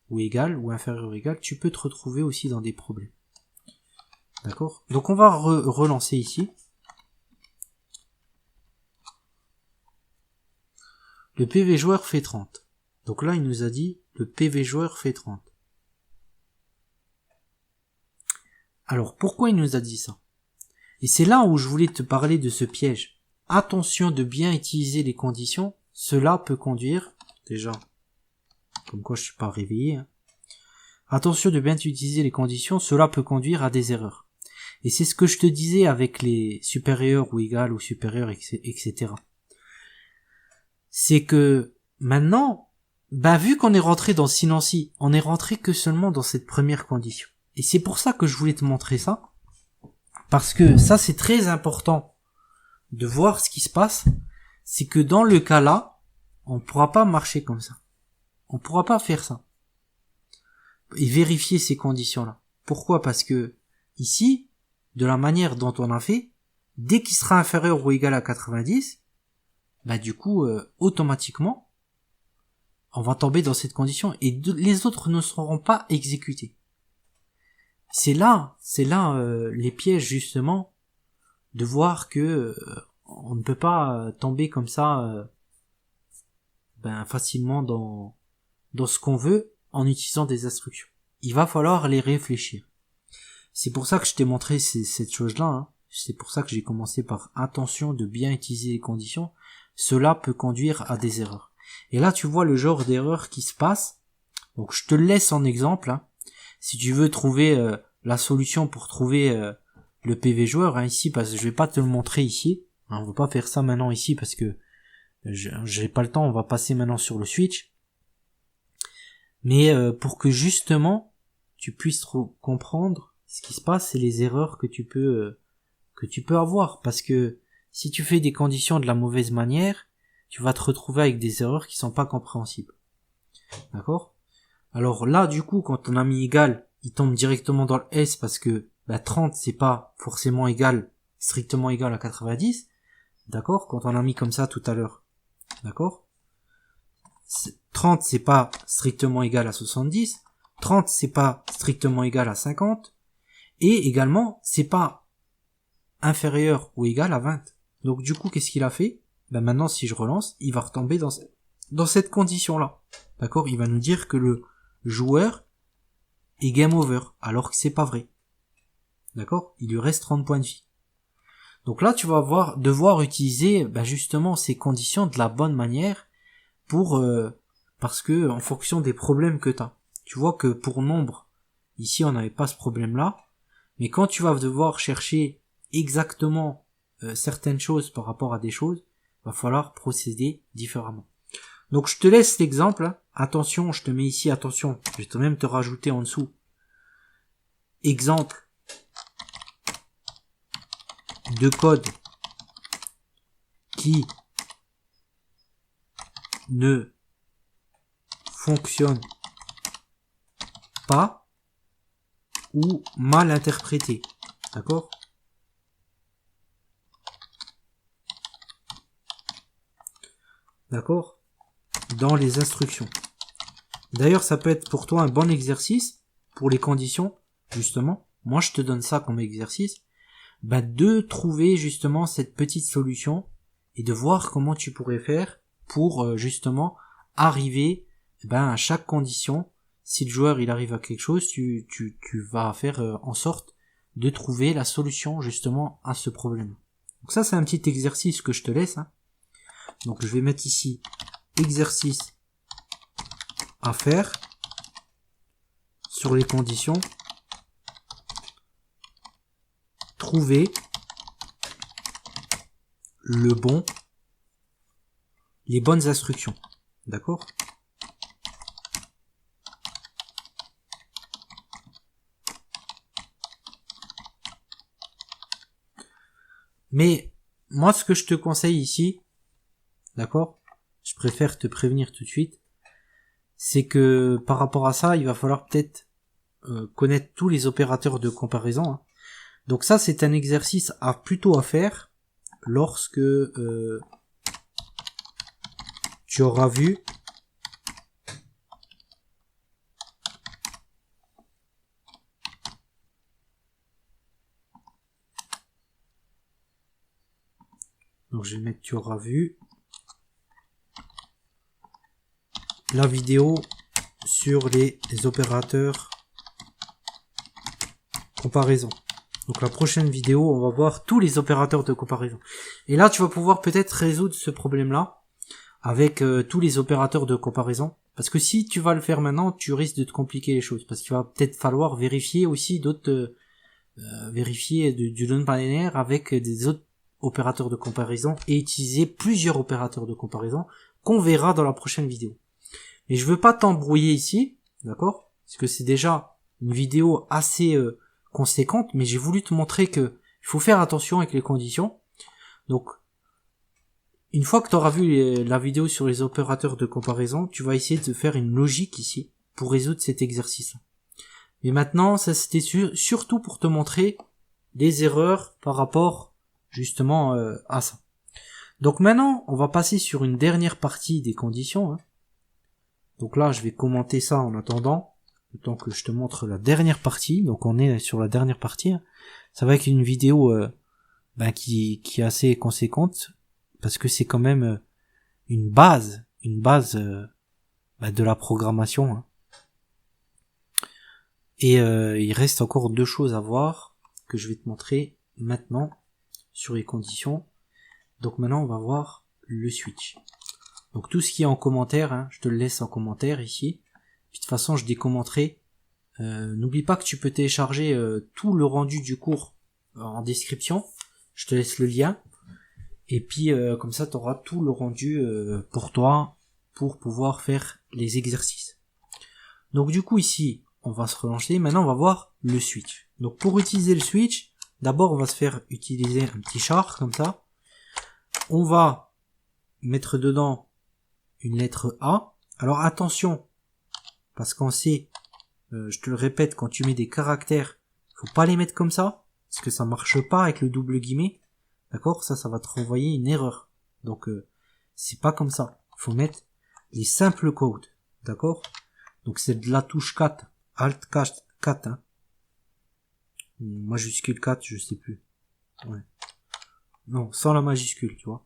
Speaker 1: ou égal, ou inférieur ou égal, tu peux te retrouver aussi dans des problèmes. D'accord? Donc on va relancer ici. Le PV joueur fait 30. Donc là, il nous a dit, le PV joueur fait 30. Alors, pourquoi il nous a dit ça? Et c'est là où je voulais te parler de ce piège. Attention de bien utiliser les conditions. Cela peut conduire, déjà, comme quoi je suis pas réveillé, hein. Attention de bien utiliser les conditions. Cela peut conduire à des erreurs. Et c'est ce que je te disais avec les supérieurs ou égal ou supérieurs, etc. C'est que, maintenant, vu qu'on est rentré dans ce silenci, on est rentré que seulement dans cette première condition. Et c'est pour ça que je voulais te montrer ça. Parce que ça, c'est très important de voir ce qui se passe. C'est que dans le cas là, on ne pourra pas marcher comme ça. On ne pourra pas faire ça. Et vérifier ces conditions-là. Pourquoi? Parce que, ici, de la manière dont on a fait, dès qu'il sera inférieur ou égal à 90, du coup, automatiquement, on va tomber dans cette condition et les autres ne seront pas exécutés. C'est là les pièges justement de voir que on ne peut pas tomber comme ça facilement dans ce qu'on veut en utilisant des instructions. Il va falloir les réfléchir. C'est pour ça que je t'ai montré cette chose-là, hein. C'est pour ça que j'ai commencé par attention de bien utiliser les conditions. Cela peut conduire à des erreurs. Et là, tu vois le genre d'erreur qui se passe. Donc, je te laisse en exemple, hein. Si tu veux trouver la solution pour trouver le PV joueur, hein, ici, parce que je vais pas te le montrer ici. Hein, on va pas faire ça maintenant ici parce que j'ai pas le temps. On va passer maintenant sur le switch. Mais pour que justement tu puisses comprendre ce qui se passe et les erreurs que tu peux avoir, parce que si tu fais des conditions de la mauvaise manière, tu vas te retrouver avec des erreurs qui sont pas compréhensibles. D'accord? Alors là, du coup, quand on a mis égal, il tombe directement dans le S parce que 30 c'est pas forcément égal, strictement égal à 90. D'accord? Quand on a mis comme ça tout à l'heure. D'accord? 30 c'est pas strictement égal à 70. 30 c'est pas strictement égal à 50. Et également, c'est pas inférieur ou égal à 20. Donc du coup, qu'est-ce qu'il a fait? Maintenant, si je relance, il va retomber dans cette condition-là. D'accord? Il va nous dire que le joueur est game over, alors que c'est pas vrai. D'accord? Il lui reste 30 points de vie. Donc là, tu vas devoir utiliser justement ces conditions de la bonne manière parce que en fonction des problèmes que tu as. Tu vois que pour nombre, ici on n'avait pas ce problème-là, mais quand tu vas devoir chercher exactement certaines choses par rapport à des choses, va falloir procéder différemment. Donc je te laisse l'exemple, hein. Attention, je te mets ici, attention, je vais même te rajouter en dessous. Exemple de code qui ne fonctionne pas ou mal interprété. D'accord? D'accord? Dans les instructions. D'ailleurs, ça peut être pour toi un bon exercice pour les conditions, justement. Moi, je te donne ça comme exercice. De trouver justement cette petite solution et de voir comment tu pourrais faire pour justement arriver à chaque condition. Si le joueur il arrive à quelque chose, tu vas faire en sorte de trouver la solution justement à ce problème. Donc ça, c'est un petit exercice que je te laisse, hein. Donc je vais mettre ici exercice à faire sur les conditions. Trouver les bonnes instructions. D'accord? Mais moi, ce que je te conseille ici, d'accord? Je préfère te prévenir tout de suite, c'est que par rapport à ça, il va falloir peut-être connaître tous les opérateurs de comparaison, hein. Donc ça, c'est un exercice plutôt à faire lorsque tu auras vu donc je vais mettre tu auras vu la vidéo sur les opérateurs comparaison. Donc la prochaine vidéo, on va voir tous les opérateurs de comparaison. Et là, tu vas pouvoir peut-être résoudre ce problème-là avec tous les opérateurs de comparaison. Parce que si tu vas le faire maintenant, tu risques de te compliquer les choses. Parce qu'il va peut-être falloir vérifier aussi d'autres... vérifier du non-binaire avec des autres opérateurs de comparaison et utiliser plusieurs opérateurs de comparaison qu'on verra dans la prochaine vidéo. Mais je veux pas t'embrouiller ici, d'accord? Parce que c'est déjà une vidéo assez... conséquente, mais j'ai voulu te montrer que il faut faire attention avec les conditions. Donc, une fois que tu auras vu la vidéo sur les opérateurs de comparaison, tu vas essayer de faire une logique ici pour résoudre cet exercice. Mais maintenant, ça c'était surtout pour te montrer les erreurs par rapport justement à ça. Donc maintenant, on va passer sur une dernière partie des conditions, hein. Donc là, je vais commenter ça en attendant. Le temps que je te montre la dernière partie. Donc on est sur la dernière partie. Ça va être une vidéo qui est assez conséquente parce que c'est quand même une base de la programmation, hein. Et il reste encore deux choses à voir que je vais te montrer maintenant sur les conditions. Donc maintenant on va voir le switch. Donc tout ce qui est en commentaire, hein, je te le laisse en commentaire ici. De toute façon, je décommenterai. N'oublie pas que tu peux télécharger tout le rendu du cours en description. Je te laisse le lien. Et puis, comme ça, tu auras tout le rendu pour toi, pour pouvoir faire les exercices. Donc du coup, ici, on va se relancer. Maintenant, on va voir le switch. Donc pour utiliser le switch, d'abord, on va se faire utiliser un petit char, comme ça. On va mettre dedans une lettre A. Alors attention, parce qu'on sait, je te le répète, quand tu mets des caractères, faut pas les mettre comme ça, parce que ça marche pas avec le double guillemet, d'accord? Ça va te renvoyer une erreur. Donc c'est pas comme ça. Faut mettre les simples codes, d'accord? Donc c'est de la touche 4, Alt 4, hein. Majuscule 4, je sais plus. Ouais. Non, sans la majuscule, tu vois.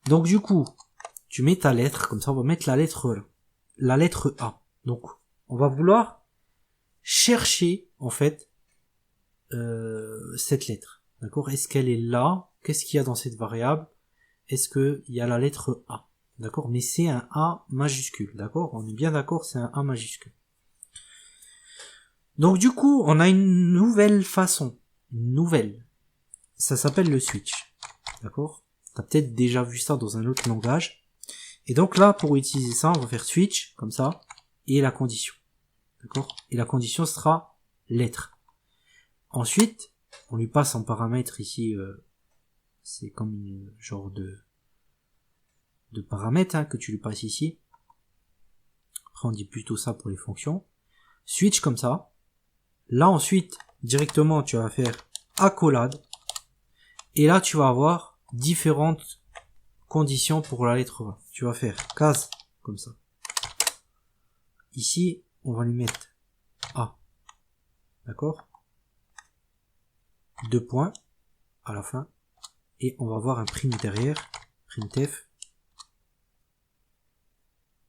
Speaker 1: Donc du coup, tu mets ta lettre, comme ça on va mettre la lettre A. Donc on va vouloir chercher en fait cette lettre. D'accord? Est-ce qu'elle est là? Qu'est-ce qu'il y a dans cette variable? Est-ce qu'il y a la lettre A? D'accord? Mais c'est un A majuscule. D'accord? On est bien d'accord, c'est un A majuscule. Donc du coup, on a une nouvelle façon. Une nouvelle. Ça s'appelle le switch. D'accord? T'as peut-être déjà vu ça dans un autre langage. Et donc là, pour utiliser ça, on va faire switch, comme ça, et la condition. D'accord? Et la condition sera lettre. Ensuite, on lui passe en paramètre ici, c'est comme une genre de paramètre, hein, que tu lui passes ici. Après, on dit plutôt ça pour les fonctions. Switch comme ça. Là, ensuite, directement, tu vas faire accolade. Et là, tu vas avoir différentes conditions pour la lettre A. Tu vas faire case, comme ça. Ici, on va lui mettre A. D'accord? 2 points à la fin. Et on va avoir un prime derrière. Printf.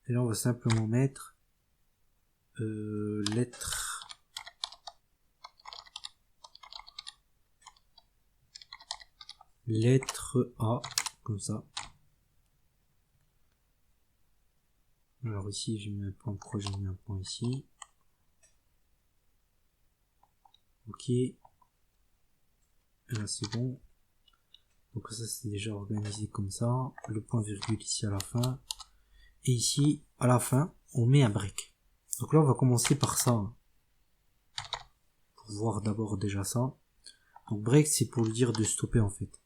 Speaker 1: Et là, on va simplement mettre lettre A, comme ça. Alors ici, j'ai mis un point. Pourquoi j'ai mis un point ici? Ok. Et là, c'est bon. Donc ça, c'est déjà organisé comme ça. Le point virgule ici à la fin. Et ici, à la fin, on met un break. Donc là, on va commencer par ça, hein, pour voir d'abord déjà ça. Donc break, c'est pour le dire de stopper en fait.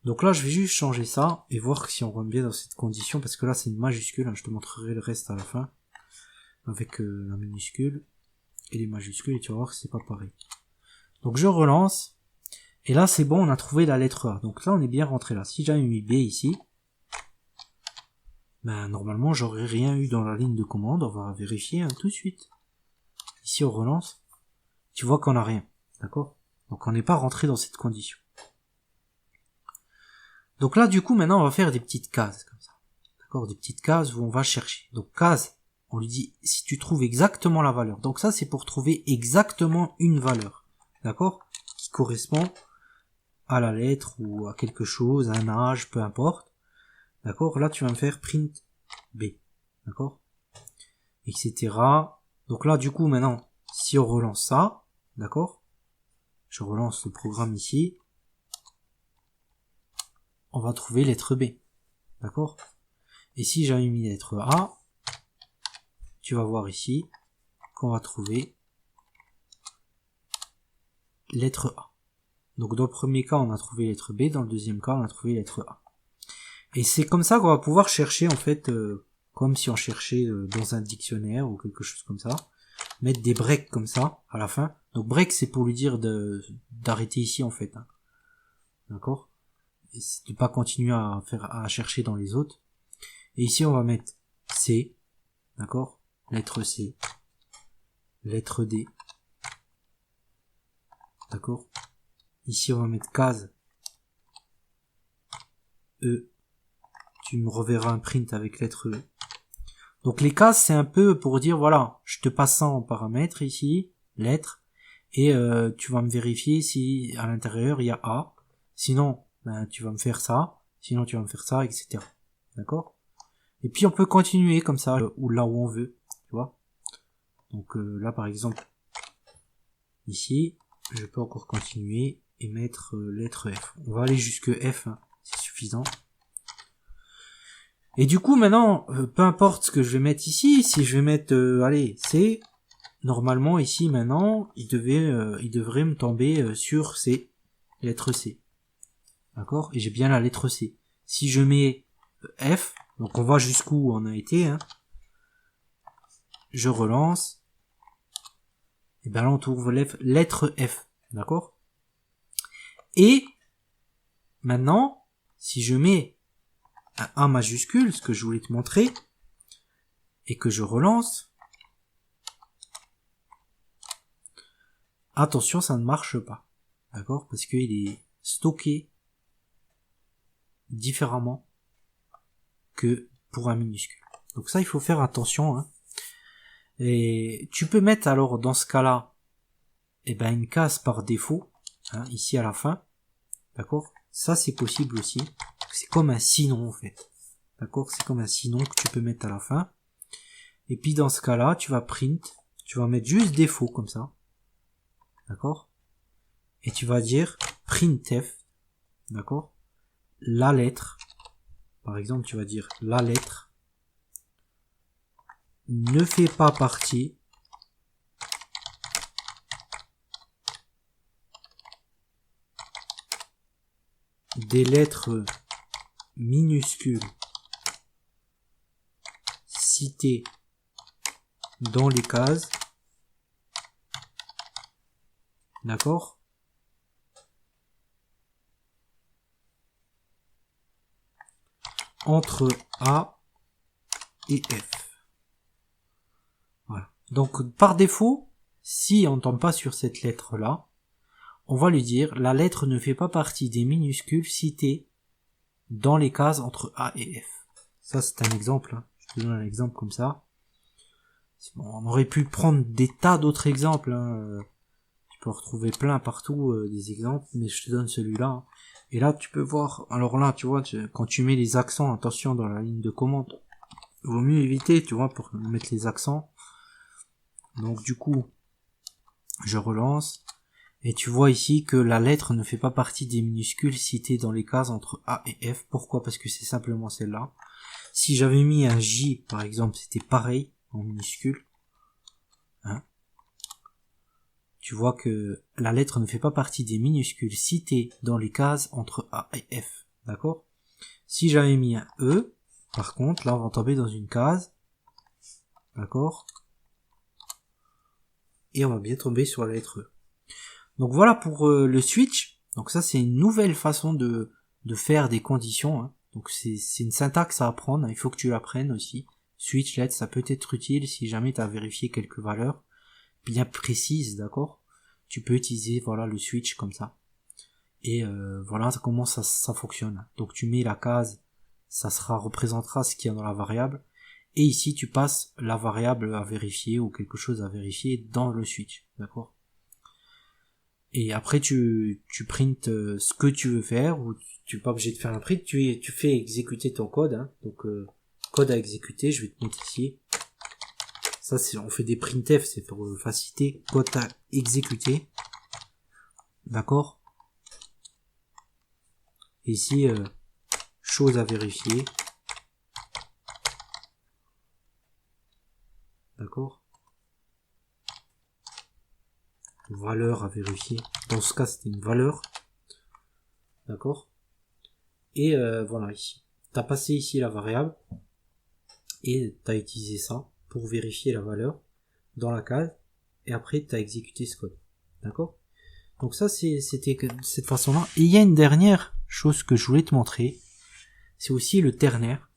Speaker 1: Donc là, je vais juste changer ça et voir si on rentre bien dans cette condition, parce que là, c'est une majuscule, hein, je te montrerai le reste à la fin, avec la minuscule et les majuscules, et tu vas voir que c'est pas pareil. Donc je relance, et là, c'est bon, on a trouvé la lettre A. Donc là, on est bien rentré là. Si j'avais mis B ici, ben normalement, j'aurais rien eu dans la ligne de commande, on va vérifier hein, tout de suite. Ici, on relance, tu vois qu'on a rien, d'accord? Donc on n'est pas rentré dans cette condition. Donc là, du coup, maintenant, on va faire des petites cases, comme ça. D'accord? Des petites cases où on va chercher. Donc, case, on lui dit, si tu trouves exactement la valeur. Donc ça, c'est pour trouver exactement une valeur. D'accord? Qui correspond à la lettre ou à quelque chose, à un âge, peu importe. D'accord? Là, tu vas me faire print B. D'accord? Etc. Donc là, du coup, maintenant, si on relance ça, d'accord? Je relance le programme ici. On va trouver lettre B. D'accord? Et si j'avais mis lettre A, tu vas voir ici qu'on va trouver lettre A. Donc dans le premier cas, on a trouvé lettre B, dans le deuxième cas, on a trouvé lettre A. Et c'est comme ça qu'on va pouvoir chercher, en fait, comme si on cherchait dans un dictionnaire ou quelque chose comme ça. Mettre des breaks comme ça, à la fin. Donc break, c'est pour lui dire d'arrêter ici, en fait. Hein. D'accord? Et c'est de pas continuer à chercher dans les autres. Et ici, on va mettre C. D'accord? Lettre C. Lettre D. D'accord? Ici, on va mettre case E. Tu me reverras un print avec lettre E. Donc les cases, c'est un peu pour dire, voilà, je te passe ça en paramètres ici, lettres, et tu vas me vérifier si à l'intérieur il y a A. Sinon, ben, tu vas me faire ça. Sinon, tu vas me faire ça, etc. D'accord? Et puis on peut continuer comme ça, ou là où on veut, tu vois. Donc là, par exemple, ici, je peux encore continuer et mettre lettre F. On va aller jusque F, hein, c'est suffisant. Et du coup, maintenant, peu importe ce que je vais mettre ici, si je vais mettre, allez, C, normalement, ici, maintenant, il devrait me tomber sur C, lettre C. D'accord? Et j'ai bien la lettre C. Si je mets F, donc on voit jusqu'où on a été, hein, je relance, et ben là, on trouve lettre F. D'accord? Et, maintenant, si je mets un A majuscule, ce que je voulais te montrer, et que je relance, attention, ça ne marche pas. D'accord? Parce qu'il est stocké différemment que pour un minuscule. Donc ça, il faut faire attention. Hein. Et tu peux mettre alors dans ce cas-là, eh ben une case par défaut, hein, ici à la fin. D'accord? Ça, c'est possible aussi. C'est comme un sinon en fait. D'accord? C'est comme un sinon que tu peux mettre à la fin. Et puis dans ce cas-là, tu vas print, tu vas mettre juste défaut comme ça. D'accord? Et tu vas dire printf, d'accord? La lettre, par exemple, tu vas dire la lettre ne fait pas partie des lettres minuscules citées dans les cases, d'accord? Entre A et F. Voilà. Donc, par défaut, si on ne tombe pas sur cette lettre-là, on va lui dire, la lettre ne fait pas partie des minuscules citées dans les cases entre A et F. Ça, c'est un exemple. Hein. Je te donne un exemple comme ça. Bon, on aurait pu prendre des tas d'autres exemples. Hein. Tu peux en retrouver plein partout des exemples, mais je te donne celui-là. Hein. Et là, tu peux voir. Alors là, tu vois, quand tu mets les accents, attention dans la ligne de commande, il vaut mieux éviter, tu vois, pour mettre les accents. Donc du coup, je relance. Et tu vois ici que la lettre ne fait pas partie des minuscules citées dans les cases entre A et F. Pourquoi? Parce que c'est simplement celle-là. Si j'avais mis un J, par exemple, c'était pareil, en minuscule. Hein? Tu vois que la lettre ne fait pas partie des minuscules citées dans les cases entre A et F. D'accord? Si j'avais mis un E, par contre, là on va tomber dans une case. D'accord? Et on va bien tomber sur la lettre E. Donc voilà pour le switch. Donc ça c'est une nouvelle façon de faire des conditions. Hein. Donc c'est une syntaxe à apprendre, il faut que tu l'apprennes aussi. Switch, let, ça peut être utile si jamais tu as vérifié quelques valeurs bien précises, d'accord? Tu peux utiliser voilà le switch comme ça. Et voilà comment ça fonctionne. Donc tu mets la case, ça représentera ce qu'il y a dans la variable. Et ici tu passes la variable à vérifier ou quelque chose à vérifier dans le switch, d'accord? Et après tu printes ce que tu veux faire, ou tu n'es pas obligé de faire un print, tu fais exécuter ton code, hein. Donc code à exécuter, je vais te mettre ici. Ça c'est, on fait des printf, c'est pour faciliter, code à exécuter. D'accord? Et ici, chose à vérifier. D'accord? Valeur à vérifier. Dans ce cas, c'était une valeur. D'accord? Et voilà, ici. T'as passé ici la variable. Et t'as utilisé ça pour vérifier la valeur dans la case. Et après, t'as exécuté ce code. D'accord? Donc ça, c'était de cette façon-là. Et il y a une dernière chose que je voulais te montrer. C'est aussi le ternaire.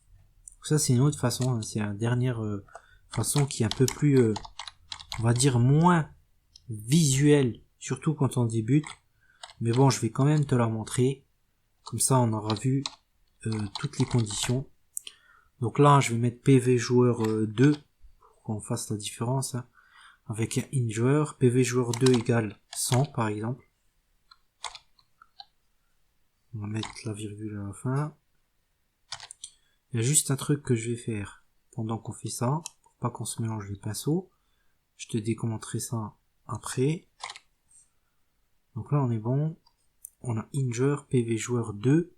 Speaker 1: Donc ça, c'est une autre façon. Hein. C'est la dernière façon qui est un peu plus, on va dire, moins visuelle. Surtout quand on débute. Mais bon, je vais quand même te la montrer. Comme ça, on aura vu toutes les conditions. Donc là, je vais mettre PV joueur 2 pour qu'on fasse la différence. Hein, avec un int joueur. PV joueur 2 égale 100 par exemple. On va mettre la virgule à la fin. Il y a juste un truc que je vais faire pendant qu'on fait ça, pour pas qu'on se mélange les pinceaux. Je te décommenterai ça après. Donc là on est bon. On a int joueur, PV joueur 2.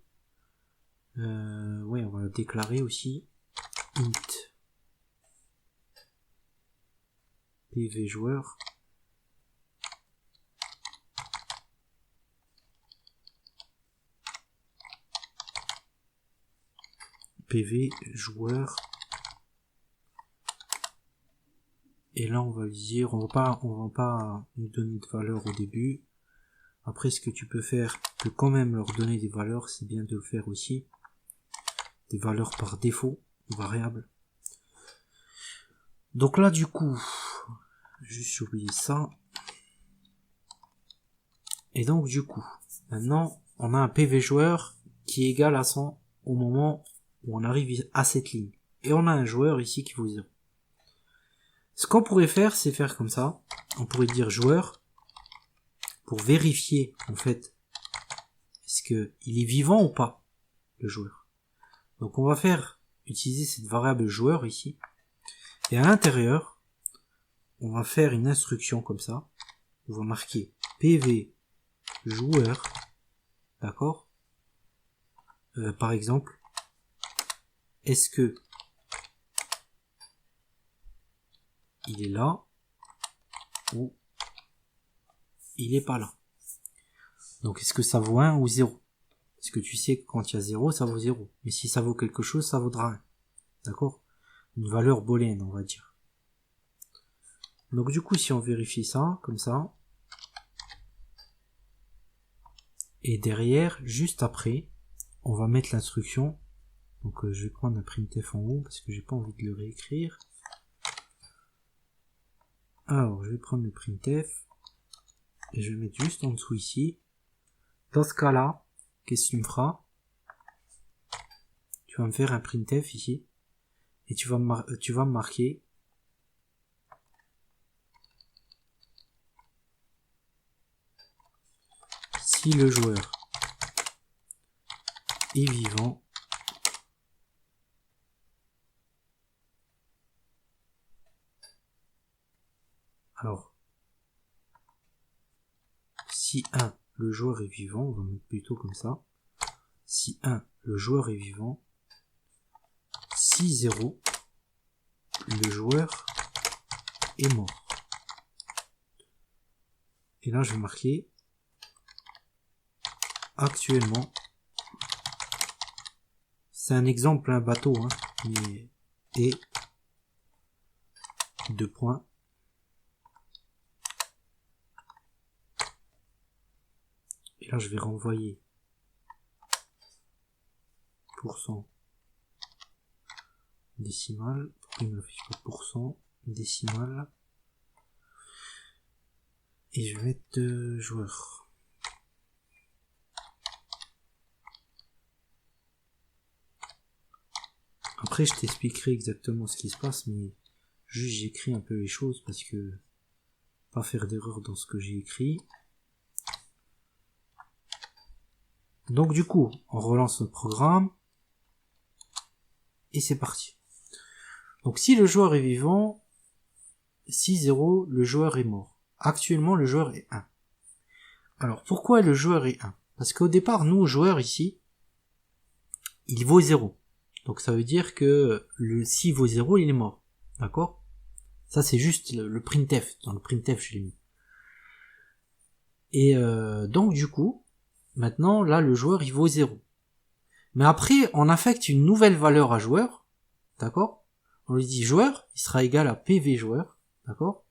Speaker 1: Ouais, on va le déclarer aussi. Int PV joueur. PV joueur. Et là on va lui dire, on va pas lui donner de valeur au début. Après ce que tu peux faire, tu peux quand même leur donner des valeurs, c'est bien de le faire aussi. Des valeurs par défaut, variables. Donc là du coup, juste j'ai oublié ça. Et donc du coup, maintenant on a un PV joueur qui est égal à 100 au moment où on arrive à cette ligne. Et on a un joueur ici qui vaut 0. Ce qu'on pourrait faire, c'est faire comme ça. On pourrait dire joueur pour vérifier en fait est-ce que il est vivant ou pas, le joueur. Donc on va faire utiliser cette variable joueur ici. Et à l'intérieur, on va faire une instruction comme ça. On va marquer PV joueur. D'accord? Par exemple, est-ce que il est là ou il est pas là? Donc est-ce que ça vaut 1 ou 0? Parce que tu sais que quand il y a 0, ça vaut 0. Mais si ça vaut quelque chose, ça vaudra 1. D'accord? Une valeur booléenne, on va dire. Donc du coup, si on vérifie ça, comme ça, et derrière, juste après, on va mettre l'instruction. Donc je vais prendre un printf en haut, parce que j'ai pas envie de le réécrire. Alors, je vais prendre le printf, et je vais mettre juste en dessous ici. Dans ce cas-là, qu'est-ce que tu me feras? Tu vas me faire un printf ici, et tu vas me marquer si le joueur est vivant, alors si 1 le joueur est vivant, on va mettre plutôt comme ça, si 1 le joueur est vivant, si 0 le joueur est mort. Et là je vais marquer actuellement c'est un exemple, un bateau, hein, mais, et, 2 points. Et là, je vais renvoyer pourcent décimal. Pourquoi il me l'affiche pas pourcent décimal? Et je vais mettre joueur. Après, je t'expliquerai exactement ce qui se passe, mais juste j'écris un peu les choses parce que pas faire d'erreur dans ce que j'ai écrit. Donc du coup, on relance notre programme et c'est parti. Donc si le joueur est vivant, 6-0, le joueur est mort. Actuellement, le joueur est 1. Alors pourquoi le joueur est 1? Parce qu'au départ, nous, joueur ici, il vaut 0. Donc ça veut dire que s'il vaut 0, il est mort. D'accord? Ça c'est juste le printf. Dans le printf, je l'ai mis. Et donc du coup, maintenant, là, le joueur, il vaut 0. Mais après, on affecte une nouvelle valeur à joueur. D'accord? On lui dit joueur, il sera égal à PV joueur. D'accord?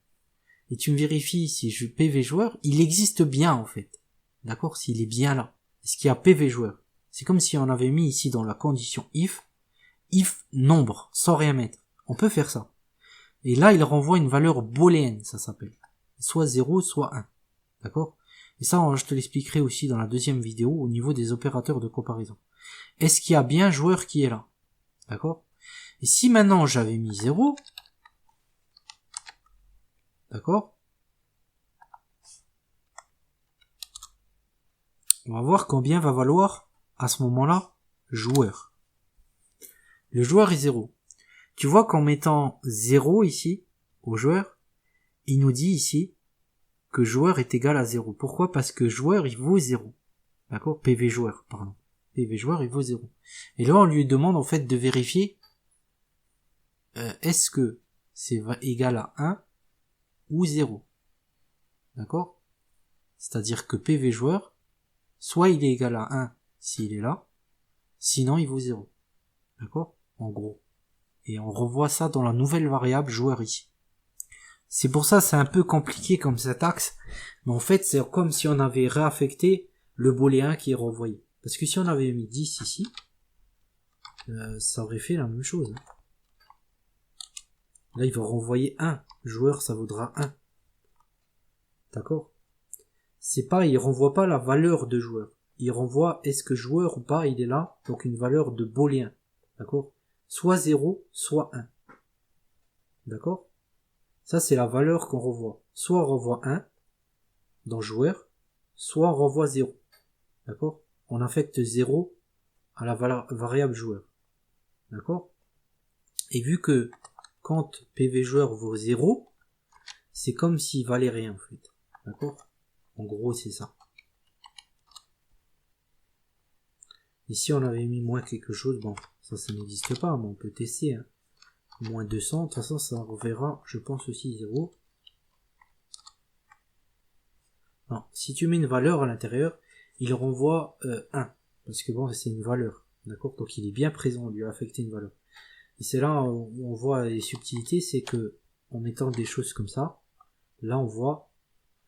Speaker 1: Et tu me vérifies si je PV joueur, il existe bien en fait. D'accord? S'il est bien là. Est-ce qu'il y a PV joueur? C'est comme si on avait mis ici dans la condition if nombre, sans rien mettre. On peut faire ça. Et là, il renvoie une valeur booléenne, ça s'appelle. Soit 0, soit 1. D'accord? Et ça, je te l'expliquerai aussi dans la deuxième vidéo au niveau des opérateurs de comparaison. Est-ce qu'il y a bien joueur qui est là? D'accord? Et si maintenant j'avais mis 0, d'accord? On va voir combien va valoir à ce moment-là joueur. Le joueur est 0. Tu vois qu'en mettant 0 ici au joueur, il nous dit ici que joueur est égal à 0. Pourquoi? Parce que joueur il vaut 0. D'accord? PV joueur, pardon. PV joueur il vaut 0. Et là on lui demande en fait de vérifier est-ce que c'est égal à 1 ou 0. D'accord? C'est-à-dire que PV joueur, soit il est égal à 1 s'il est là, sinon il vaut 0. D'accord? En gros. Et on revoit ça dans la nouvelle variable joueur ici. C'est pour ça c'est un peu compliqué comme syntaxe, mais en fait c'est comme si on avait réaffecté le booléen qui est renvoyé. Parce que si on avait mis 10 ici, ça aurait fait la même chose. Là il va renvoyer 1. Joueur ça vaudra 1. D'accord? C'est pas, il renvoie pas la valeur de joueur. Il renvoie est-ce que joueur ou pas il est là, donc une valeur de booléen. D'accord? Soit 0, soit 1. D'accord? Ça, c'est la valeur qu'on renvoie. Soit on renvoie 1 dans joueur, soit on renvoie 0. D'accord? On affecte 0 à la variable joueur. D'accord? Et vu que quand PV joueur vaut 0, c'est comme s'il valait rien en fait. D'accord? En gros, c'est ça. Ici, on avait mis moins quelque chose. Bon, ça n'existe pas, mais on peut tester. Hein. Moins 200. De toute façon, ça reverra, je pense, aussi 0. Non, si tu mets une valeur à l'intérieur, il renvoie 1. Parce que bon, c'est une valeur. D'accord? Donc, il est bien présent. On lui a affecté une valeur. Et c'est là où on voit les subtilités. C'est que, en mettant des choses comme ça, là, on voit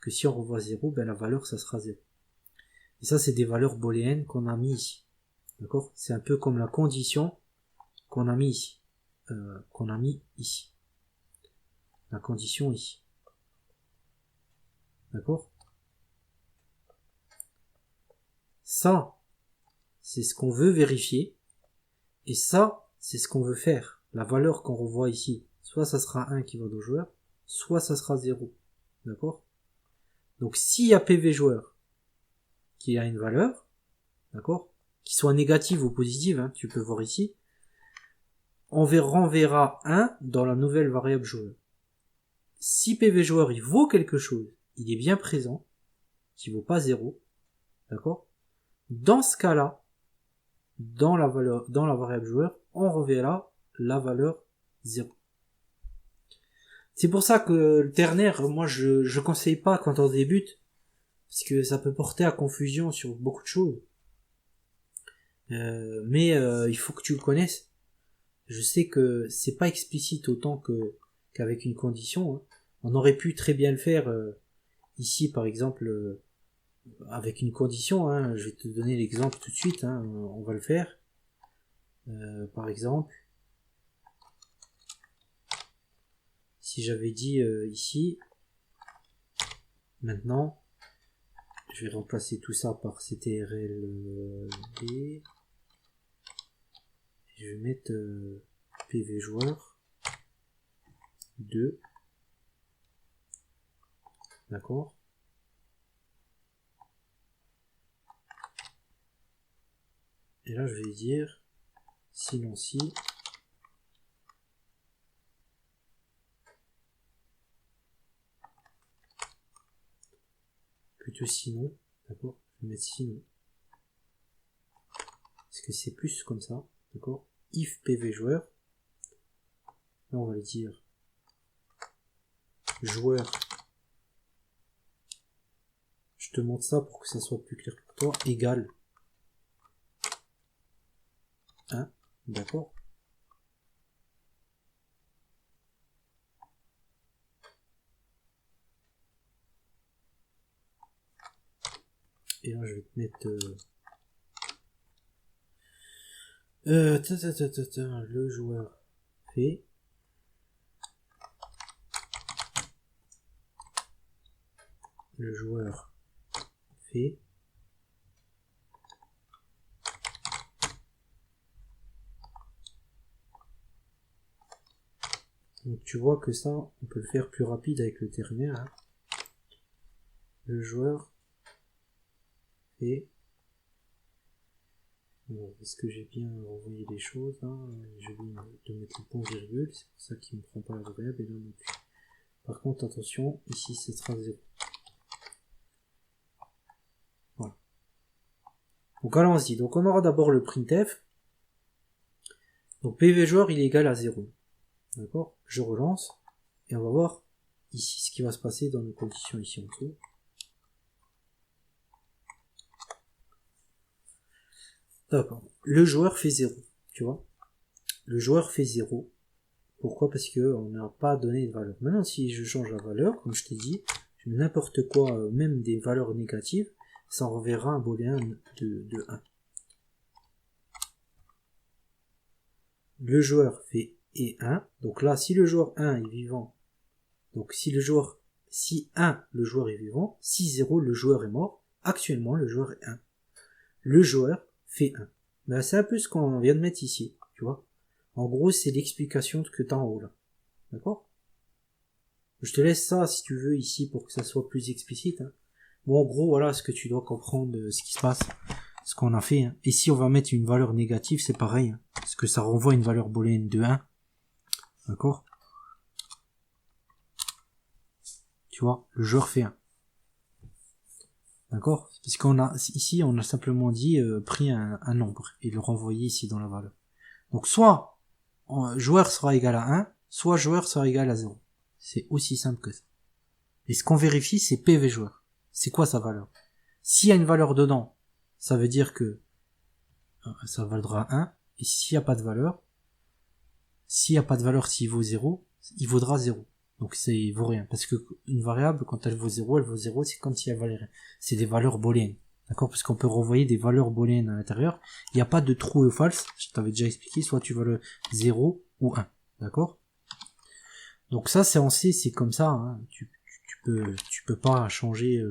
Speaker 1: que si on renvoie 0, ben la valeur, ça sera 0. Et ça, c'est des valeurs booléennes qu'on a mis ici. D'accord? C'est un peu comme la condition qu'on a mis ici. La condition ici. D'accord? Ça, c'est ce qu'on veut vérifier. Et ça, c'est ce qu'on veut faire. La valeur qu'on revoit ici. Soit ça sera 1 qui va au joueur, soit ça sera 0. D'accord? Donc s'il y a PV joueur qui a une valeur, d'accord? Qui soit négative ou positive, hein, tu peux voir ici, on renverra 1 dans la nouvelle variable joueur. Si PV joueur il vaut quelque chose, il est bien présent, qui vaut pas 0, d'accord? Dans ce cas-là, dans la variable joueur, on reverra la valeur 0. C'est pour ça que le ternaire, moi je conseille pas quand on débute, parce que ça peut porter à confusion sur beaucoup de choses. mais il faut que tu le connaisses. Je sais que c'est pas explicite autant qu'avec une condition, hein. On aurait pu très bien le faire ici par exemple avec une condition, hein. Je vais te donner l'exemple tout de suite, hein. On va le faire. Par exemple, si j'avais dit ici, maintenant, je vais remplacer tout ça par CTRL D. Je vais mettre PV joueur 2. D'accord. Et là, je vais dire sinon si. Plutôt sinon. D'accord. Je vais mettre sinon. Parce que c'est plus comme ça. D'accord. If PV joueur. Là, on va le dire joueur. Je te montre ça pour que ça soit plus clair pour toi. Égal 1. D'accord. Et là, je vais te mettre le joueur fait. Le joueur fait. Donc tu vois que ça, on peut le faire plus rapide avec le terminaire, hein. Le joueur fait. Bon, est-ce que j'ai bien envoyé les choses, hein? J'ai oublié de mettre le point virgule, c'est pour ça qu'il ne me prend pas la variable, et là non plus. Par contre, attention, ici ce sera 0. Voilà. Donc allons-y. Donc on aura d'abord le printf. Donc PV joueur il est égal à 0. D'accord. Je relance. Et on va voir ici ce qui va se passer dans nos conditions ici en dessous. D'accord. Le joueur fait 0. Tu vois. Le joueur fait 0. Pourquoi? Parce que on n'a pas donné de valeur. Maintenant si je change la valeur, comme je t'ai dit, je mets n'importe quoi, même des valeurs négatives, ça renverra un booléen de 1. Le joueur fait et 1. Donc là, si le joueur 1 est vivant, donc si 1, le joueur est vivant, si 0, le joueur est mort, actuellement, le joueur est 1. Le joueur fait 1. Ben, c'est un peu ce qu'on vient de mettre ici, tu vois. En gros, c'est l'explication que tu as en haut là. D'accord? Je te laisse ça, si tu veux, ici, pour que ça soit plus explicite, hein. Bon, en gros, voilà ce que tu dois comprendre de ce qui se passe, ce qu'on a fait, hein. Et si on va mettre une valeur négative, c'est pareil, hein, parce que ça renvoie une valeur booléenne de 1. D'accord? Tu vois, le joueur fait 1. D'accord? Parce qu'on a, ici, on a simplement dit, pris un nombre, et le renvoyer ici dans la valeur. Donc, soit, joueur sera égal à 1, soit joueur sera égal à 0. C'est aussi simple que ça. Et ce qu'on vérifie, c'est PV joueur. C'est quoi sa valeur? S'il y a une valeur dedans, ça veut dire que ça vaudra 1. Et s'il n'y a pas de valeur, s'il vaut 0, il vaudra 0. Donc il vaut rien. Parce que une variable, quand elle vaut 0, c'est comme si elle valait rien. C'est des valeurs booléennes. D'accord? Parce qu'on peut renvoyer des valeurs booléennes à l'intérieur. Il n'y a pas de true ou false. Je t'avais déjà expliqué. Soit tu vas le 0 ou 1. D'accord? Donc ça, c'est en C, c'est comme ça, hein. Tu peux pas changer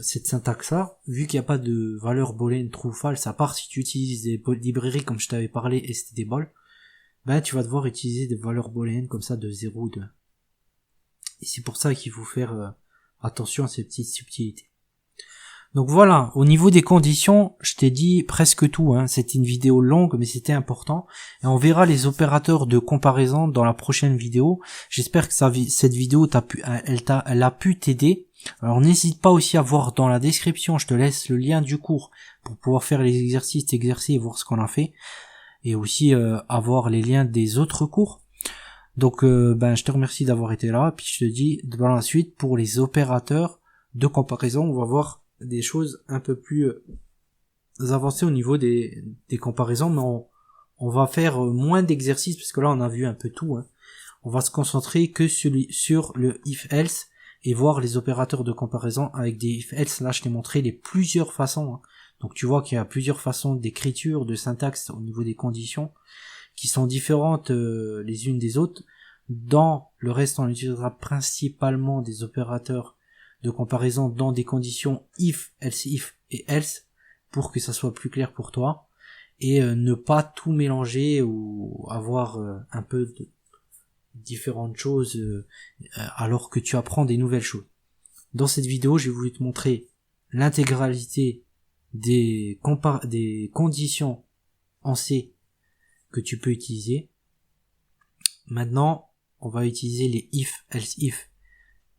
Speaker 1: cette syntaxe-là, vu qu'il n'y a pas de valeur booléenne true ou false, à part si tu utilises des librairies comme je t'avais parlé, stdball, ben tu vas devoir utiliser des valeurs booléennes comme ça de 0 ou de 1. Et c'est pour ça qu'il faut faire attention à ces petites subtilités. Donc voilà, au niveau des conditions, je t'ai dit presque tout, hein. C'était une vidéo longue, mais c'était important. Et on verra les opérateurs de comparaison dans la prochaine vidéo. J'espère que cette vidéo elle a pu t'aider. Alors n'hésite pas aussi à voir dans la description, je te laisse le lien du cours pour pouvoir faire les exercices, t'exercer et voir ce qu'on a fait. Et aussi avoir les liens des autres cours. Donc je te remercie d'avoir été là. Puis je te dis, dans la suite, pour les opérateurs de comparaison, on va voir des choses un peu plus avancer au niveau des comparaisons, mais on va faire moins d'exercices, parce que là on a vu un peu tout, hein. On va se concentrer que sur le if-else, et voir les opérateurs de comparaison avec des if-else. Là je t'ai montré les plusieurs façons, hein. Donc tu vois qu'il y a plusieurs façons d'écriture, de syntaxe au niveau des conditions, qui sont différentes les unes des autres. Dans le reste, on utilisera principalement des opérateurs de comparaison dans des conditions if, else if et else, pour que ça soit plus clair pour toi, et ne pas tout mélanger ou avoir un peu de différentes choses alors que tu apprends des nouvelles choses. Dans cette vidéo, j'ai voulu te montrer l'intégralité des conditions en C que tu peux utiliser. Maintenant, on va utiliser les if, else if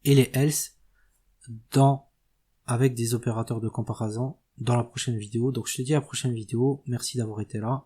Speaker 1: et les else avec des opérateurs de comparaison dans la prochaine vidéo. Donc je te dis à la prochaine vidéo, merci d'avoir été là.